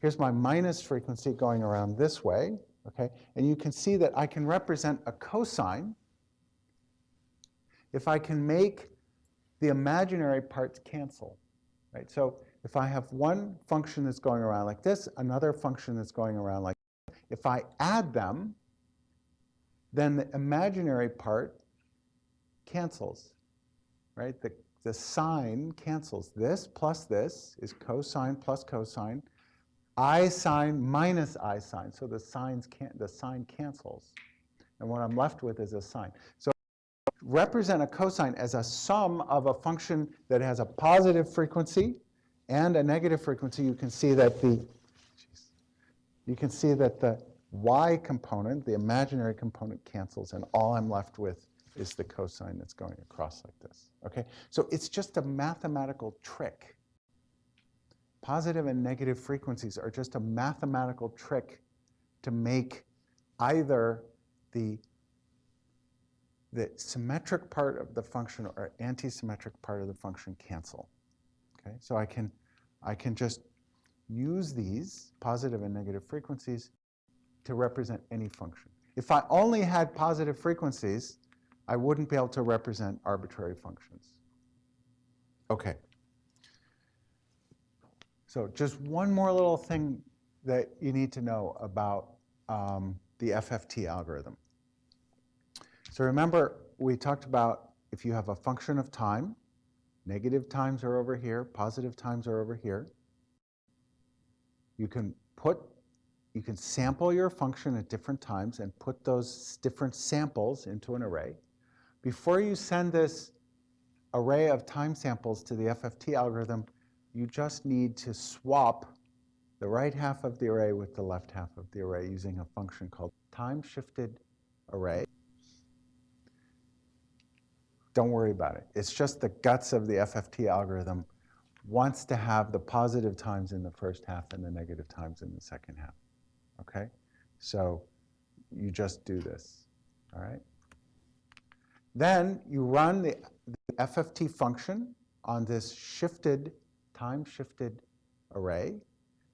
Here's my minus frequency going around this way, okay? And you can see that I can represent a cosine if I can make the imaginary parts cancel, right? So if I have one function that's going around like this, another function that's going around like this, if I add them, then the imaginary part cancels, right? The sine cancels. This plus this is cosine plus cosine. I sine minus I sine. So the sine cancels. And what I'm left with is a sine. So represent a cosine as a sum of a function that has a positive frequency and a negative frequency. You can see that the y component, the imaginary component, cancels, and all I'm left with is the cosine that's going across like this. Okay? So it's just a mathematical trick. Positive and negative frequencies are just a mathematical trick to make either the symmetric part of the function or anti-symmetric part of the function cancel. Okay? So I can just use these positive and negative frequencies to represent any function. If I only had positive frequencies, I wouldn't be able to represent arbitrary functions. Okay. So just one more little thing that you need to know about the FFT algorithm. So remember, we talked about if you have a function of time, negative times are over here, positive times are over here. You can sample your function at different times and put those different samples into an array. Before you send this array of time samples to the FFT algorithm, you just need to swap the right half of the array with the left half of the array using a function called time-shifted array. Don't worry about it. It's just the guts of the FFT algorithm wants to have the positive times in the first half and the negative times in the second half. Okay? So you just do this. All right? Then you run the FFT function on this time-shifted array.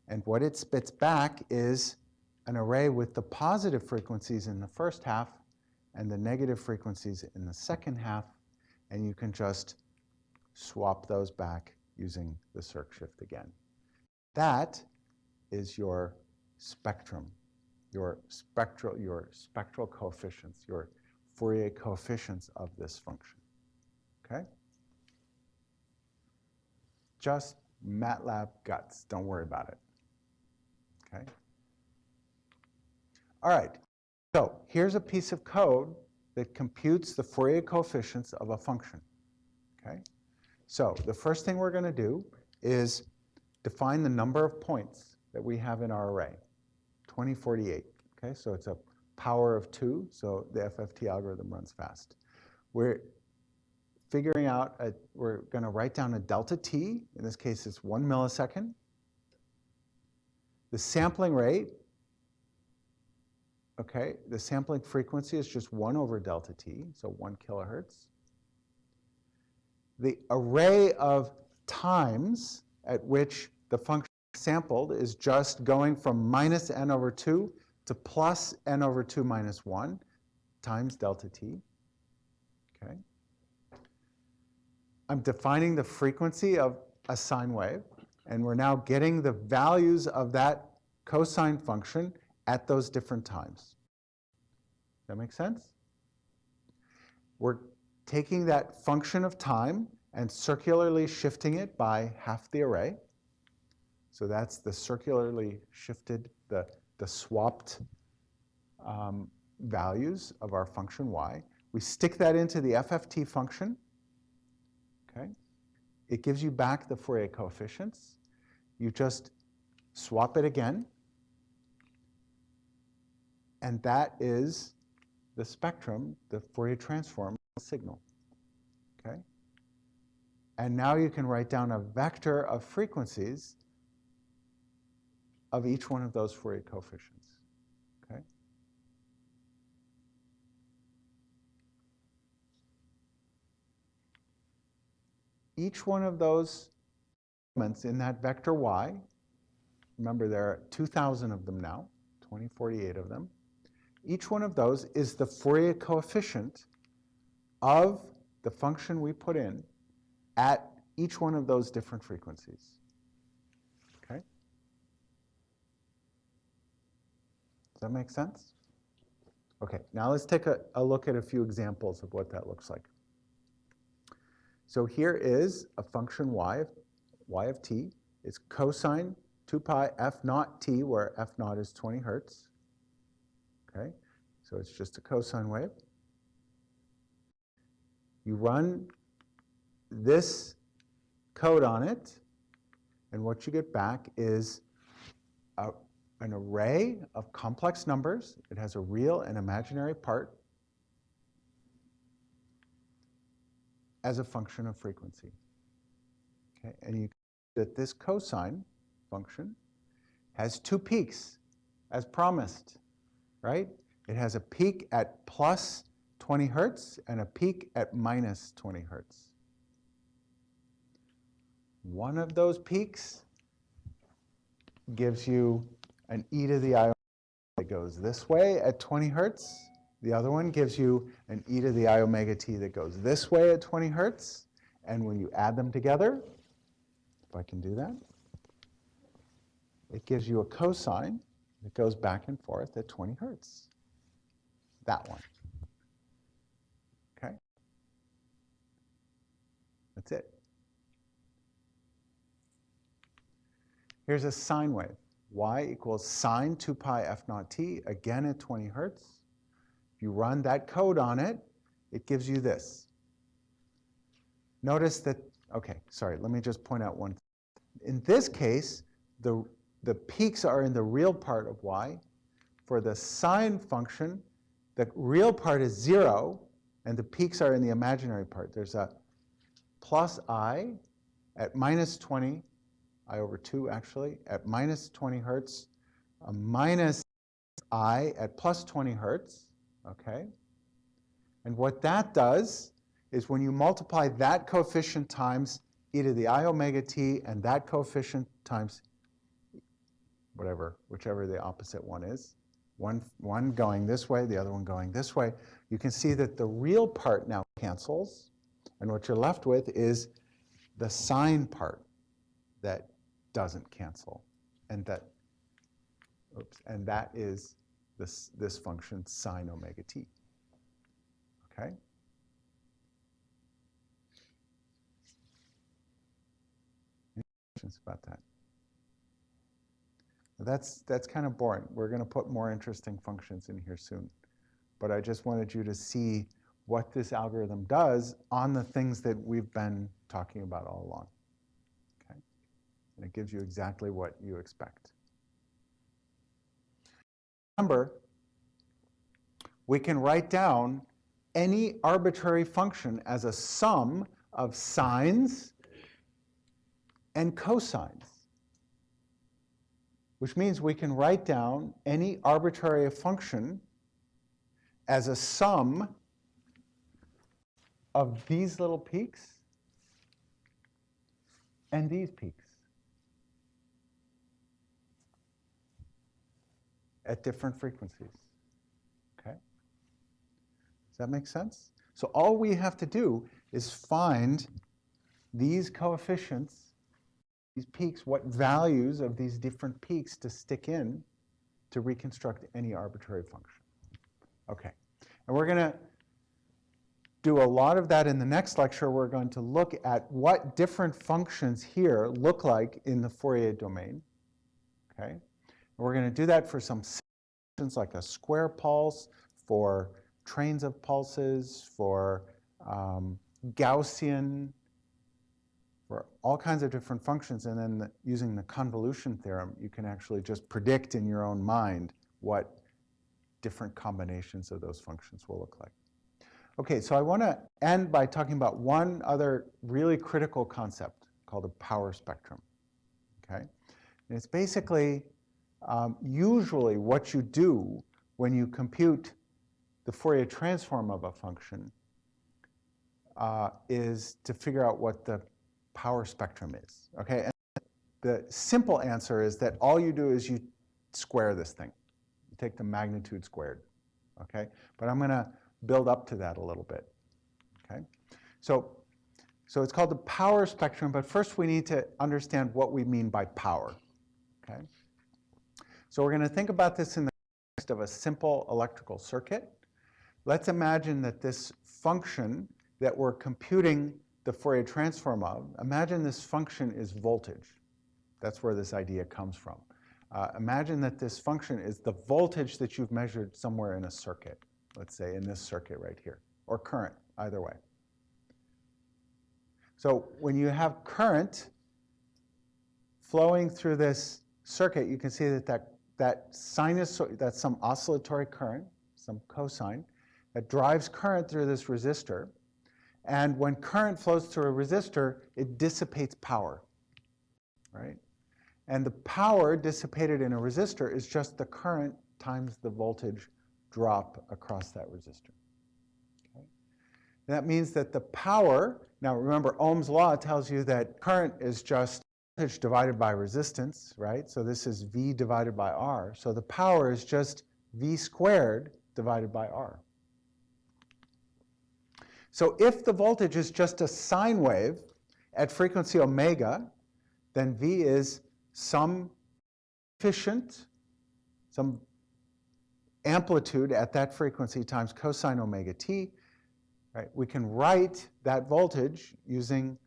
And what it spits back is an array with the positive frequencies in the first half and the negative frequencies in the second half. And you can just swap those back using the circ shift again. That is your spectrum, your spectral coefficients, your Fourier coefficients of this function. Okay? Just MATLAB guts. Don't worry about it. Okay? All right. So here's a piece of code that computes the Fourier coefficients of a function. Okay? So the first thing we're going to do is define the number of points that we have in our array, 2048. Okay? So it's a power of 2, so the FFT algorithm runs fast. We're figuring out, we're going to write down a delta t. In this case, it's 1 millisecond. The sampling rate, okay, the sampling frequency is just 1 over delta t, so 1 kilohertz. The array of times at which the function sampled is just going from minus n over 2 to plus n over 2 minus 1 times delta t. Okay. I'm defining the frequency of a sine wave, and we're now getting the values of that cosine function at those different times. Does that make sense? We're taking that function of time and circularly shifting it by half the array. So that's the circularly shifted, the swapped values of our function y. We stick that into the FFT function. Okay? It gives you back the Fourier coefficients. You just swap it again. And that is the spectrum, the Fourier transform signal. Okay? And now you can write down a vector of frequencies of each one of those Fourier coefficients. Okay? Each one of those elements in that vector y, remember there are 2,000 of them now, 2048 of them. Each one of those is the Fourier coefficient of the function we put in at each one of those different frequencies. Okay? Does that make sense? Okay, now let's take a look at a few examples of what that looks like. So here is a function y of t. It's cosine 2 pi f naught t, where f naught is 20 hertz. Okay, so it's just a cosine wave. You run this code on it, and what you get back is an array of complex numbers. It has a real and imaginary part as a function of frequency. Okay, and you see that this cosine function has two peaks, as promised, right? It has a peak at plus 20 hertz and a peak at minus 20 hertz. One of those peaks gives you an e to the I that goes this way at 20 hertz. The other one gives you an e to the I omega t that goes this way at 20 hertz. And when you add them together, if I can do that, it gives you a cosine that goes back and forth at 20 hertz. That one. Okay? That's it. Here's a sine wave. Y equals sine 2 pi f naught t, again at 20 hertz. If you run that code on it, it gives you this. Notice that, okay, sorry, let me just point out one thing. In this case, the peaks are in the real part of y. For the sine function, the real part is 0, and the peaks are in the imaginary part. There's a plus I at minus 20, I over 2 actually, at minus 20 hertz, a minus I at plus 20 hertz, okay? And what that does is when you multiply that coefficient times e to the I omega t and that coefficient times whatever, whichever the opposite one is, one going this way, the other one going this way, you can see that the real part now cancels, and what you're left with is the sine part that doesn't cancel, and that is this function sine omega t. Okay? Any questions about that? That's kind of boring. We're going to put more interesting functions in here soon. But I just wanted you to see what this algorithm does on the things that we've been talking about all along. Okay? And it gives you exactly what you expect. Remember, we can write down any arbitrary function as a sum of sines and cosines, which means we can write down any arbitrary function as a sum of these little peaks and these peaks at different frequencies. Okay? Does that make sense? So all we have to do is find these coefficients, these peaks, what values of these different peaks to stick in to reconstruct any arbitrary function. Okay, and we're going to do a lot of that in the next lecture. We're going to look at what different functions here look like in the Fourier domain. Okay, and we're going to do that for some functions like a square pulse, for trains of pulses, for Gaussian, for all kinds of different functions. And then using the convolution theorem, you can actually just predict in your own mind what different combinations of those functions will look like. Okay, so I want to end by talking about one other really critical concept called a power spectrum. Okay, and it's basically usually what you do when you compute the Fourier transform of a function is to figure out what the power spectrum is. Okay, and the simple answer is that all you do is you square this thing. You take the magnitude squared. Okay, but I'm going to build up to that a little bit. Okay, so it's called the power spectrum, but first we need to understand what we mean by power. Okay, so we're going to think about this in the context of a simple electrical circuit. Let's imagine that this function that we're computing the Fourier transform of, imagine this function is voltage. That's where this idea comes from. Imagine that this function is the voltage that you've measured somewhere in a circuit. Let's say in this circuit right here, or current, either way. So when you have current flowing through this circuit, you can see that sinusoid, that's some oscillatory current, some cosine, that drives current through this resistor. And when current flows through a resistor, it dissipates power, right? And the power dissipated in a resistor is just the current times the voltage drop across that resistor. Okay? That means that the power, now remember Ohm's law tells you that current is just voltage divided by resistance, right? So this is V divided by R. So the power is just V squared divided by R. So if the voltage is just a sine wave at frequency omega, then V is some coefficient, some amplitude at that frequency times cosine omega t. Right? We can write that voltage using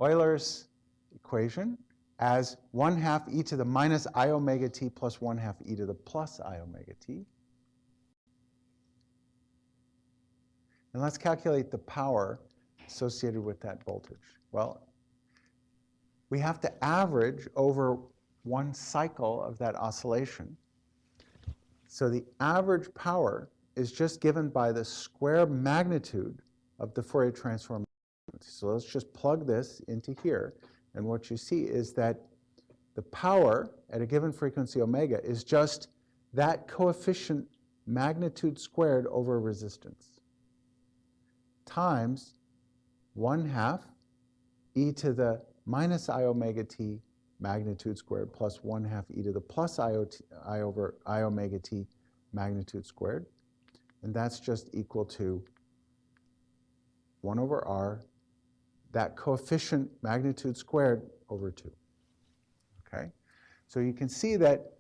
Euler's equation as 1/2 e to the minus I omega t plus 1/2 e to the plus I omega t. And let's calculate the power associated with that voltage. Well, we have to average over one cycle of that oscillation. So the average power is just given by the square magnitude of the Fourier transform. So let's just plug this into here. And what you see is that the power at a given frequency omega is just that coefficient magnitude squared over resistance times 1/2 e to the minus I omega t magnitude squared plus 1/2 e to the plus I over I omega t magnitude squared. And that's just equal to 1 over r, that coefficient magnitude squared over 2. Okay? So you can see that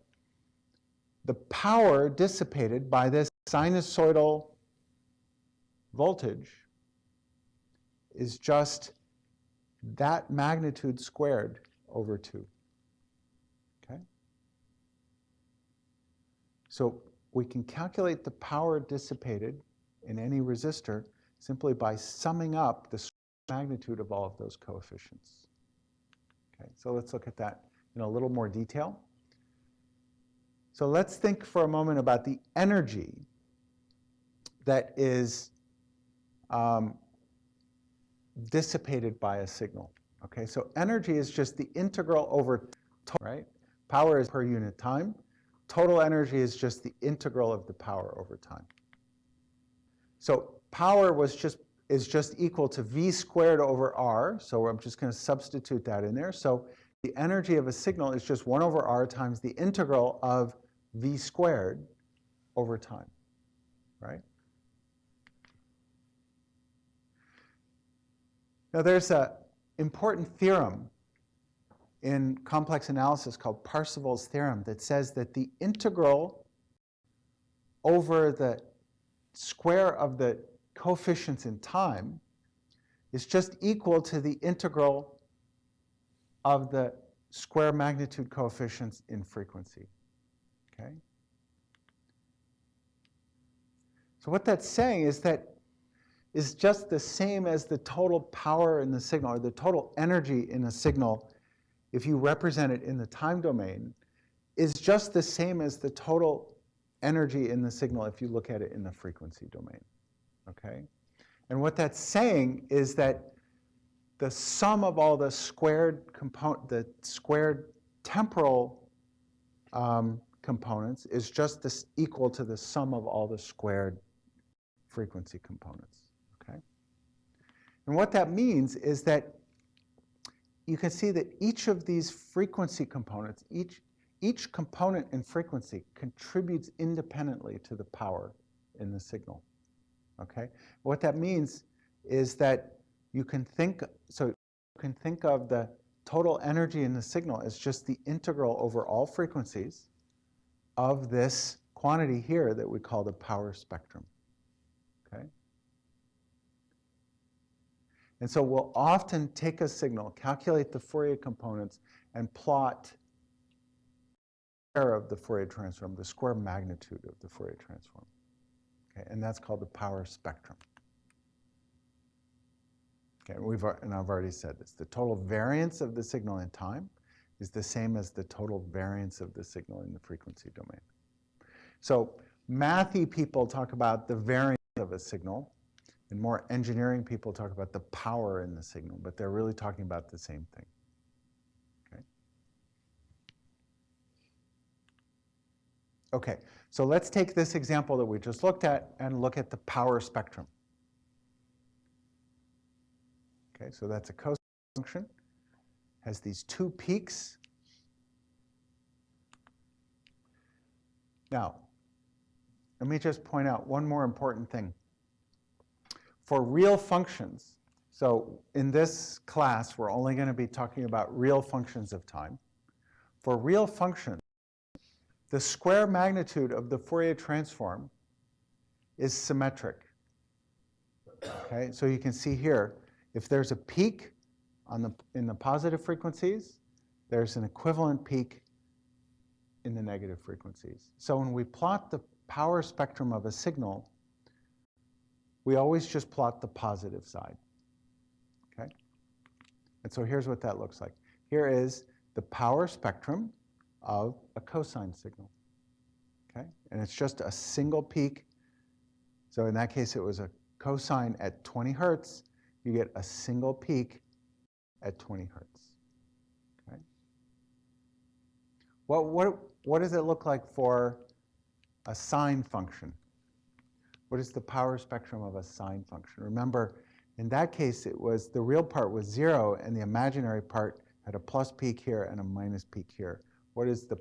the power dissipated by this sinusoidal voltage is just that magnitude squared over 2. Okay? So we can calculate the power dissipated in any resistor simply by summing up the magnitude of all of those coefficients. Okay, so let's look at that in a little more detail. So let's think for a moment about the energy that is dissipated by a signal. Okay, so energy is just the integral over, right? Power is per unit time. Total energy is just the integral of the power over time. So power is just equal to V squared over R. So I'm just going to substitute that in there. So the energy of a signal is just 1 over R times the integral of V squared over time, right? Now there's an important theorem in complex analysis called Parseval's theorem that says that the integral over the square of the coefficients in time is just equal to the integral of the square magnitude coefficients in frequency. Okay? So what that's saying is that is just the same as the total power in the signal, or the total energy in a signal, if you represent it in the time domain, is just the same as the total energy in the signal if you look at it in the frequency domain. Okay? And what that's saying is that the sum of all the squared temporal components is just equal to the sum of all the squared frequency components. Okay? And what that means is that you can see that each of these frequency components, each component in frequency contributes independently to the power in the signal. Okay? What that means is that you can think of the total energy in the signal as just the integral over all frequencies of this quantity here that we call the power spectrum. Okay? And so we'll often take a signal, calculate the Fourier components, and plot the square of the Fourier transform, the square magnitude of the Fourier transform. Okay? And that's called the power spectrum. Okay, and I've already said this. The total variance of the signal in time is the same as the total variance of the signal in the frequency domain. So mathy people talk about the variance of a signal, and more engineering people talk about the power in the signal, but they're really talking about the same thing. Okay, okay, so let's take this example that we just looked at and look at the power spectrum. Okay, so that's a cosine function, has these two peaks. Now, let me just point out one more important thing. For real functions, so in this class, we're only going to be talking about real functions of time. For real functions, the square magnitude of the Fourier transform is symmetric. Okay, so you can see here, if there's a peak in the positive frequencies, there's an equivalent peak in the negative frequencies. So when we plot the power spectrum of a signal, we always just plot the positive side. Okay? And so here's what that looks like. Here is the power spectrum of a cosine signal. Okay? And it's just a single peak. So in that case, it was a cosine at 20 hertz. You get a single peak at 20 hertz. Okay? What does it look like for a sine function? What is the power spectrum of a sine function? Remember, in that case, it was the real part was 0, and the imaginary part had a plus peak here and a minus peak here. What does the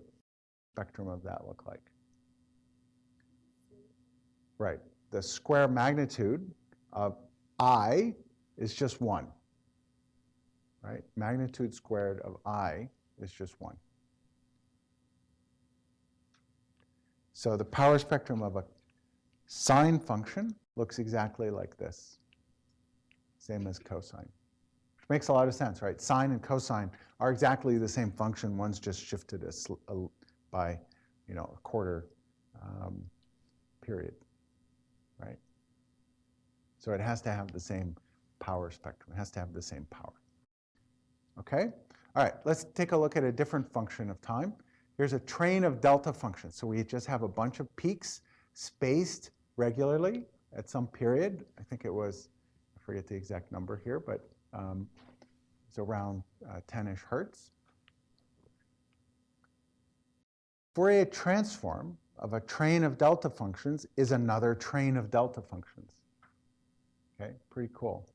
spectrum of that look like? Right. The square magnitude of I is just 1. Right? Magnitude squared of I is just 1. So the power spectrum of a sine function looks exactly like this, same as cosine, which makes a lot of sense, right? Sine and cosine are exactly the same function. One's just shifted by, a quarter period, right? So it has to have the same power spectrum. It has to have the same power. Okay? All right, let's take a look at a different function of time. Here's a train of delta functions. So we just have a bunch of peaks spaced regularly at some period. I think it was, I forget the exact number here, but it's around 10-ish hertz. Fourier transform of a train of delta functions is another train of delta functions. Okay, pretty cool.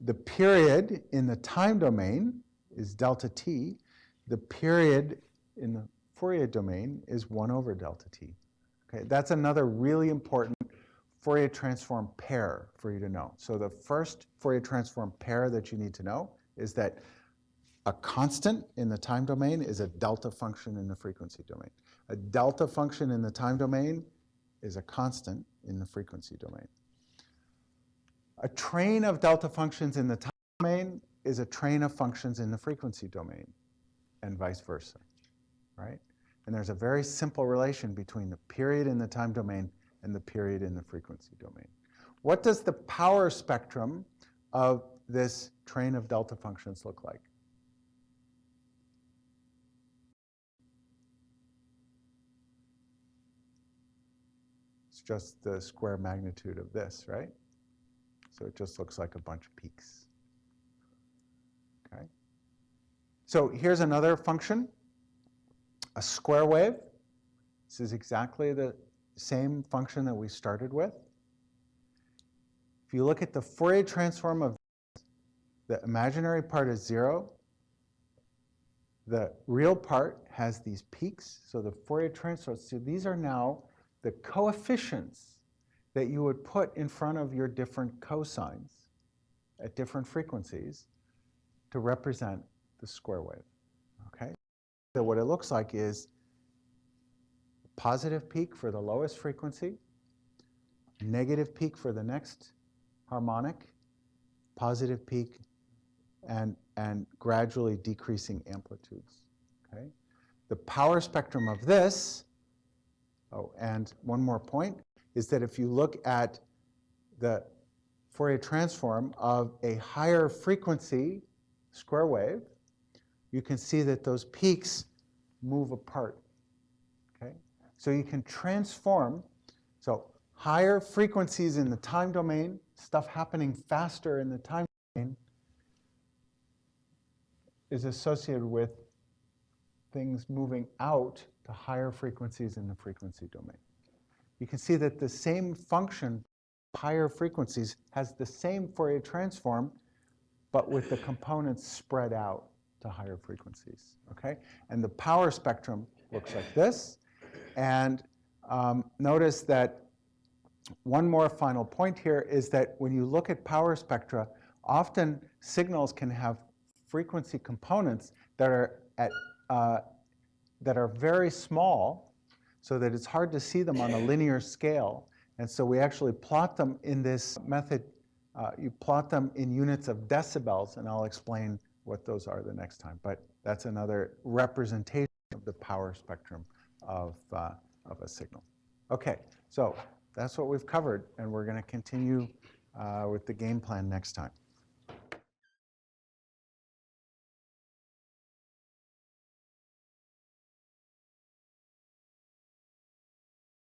The period in the time domain is delta t. The period in the Fourier domain is 1 over delta t. Okay, that's another really important Fourier transform pair for you to know. So the first Fourier transform pair that you need to know is that a constant in the time domain is a delta function in the frequency domain. A delta function in the time domain is a constant in the frequency domain. A train of delta functions in the time domain is a train of functions in the frequency domain, and vice versa, right? And there's a very simple relation between the period in the time domain and the period in the frequency domain. What does the power spectrum of this train of delta functions look like? It's just the square magnitude of this, right? So it just looks like a bunch of peaks. Okay. So here's another function, a square wave. This is exactly the same function that we started with. If you look at the Fourier transform of the imaginary part is 0. The real part has these peaks. So the Fourier transform, so these are now the coefficients that you would put in front of your different cosines at different frequencies to represent the square wave. Okay? So what it looks like is positive peak for the lowest frequency, negative peak for the next harmonic, positive peak, and gradually decreasing amplitudes. Okay? The power spectrum of this, oh, and one more point, is that if you look at the Fourier transform of a higher frequency square wave, you can see that those peaks move apart. Okay? So you can transform, so higher frequencies in the time domain, stuff happening faster in the time domain, is associated with things moving out to higher frequencies in the frequency domain. You can see that the same function, higher frequencies, has the same Fourier transform, but with the components spread out to higher frequencies. Okay? And the power spectrum looks like this. And notice that one more final point here is that when you look at power spectra, often signals can have frequency components that are very small, so that it's hard to see them on a linear scale. And so we actually plot them in this method. You plot them in units of decibels, and I'll explain what those are the next time. But that's another representation of the power spectrum of a signal. Okay, so that's what we've covered, and we're going to continue with the game plan next time.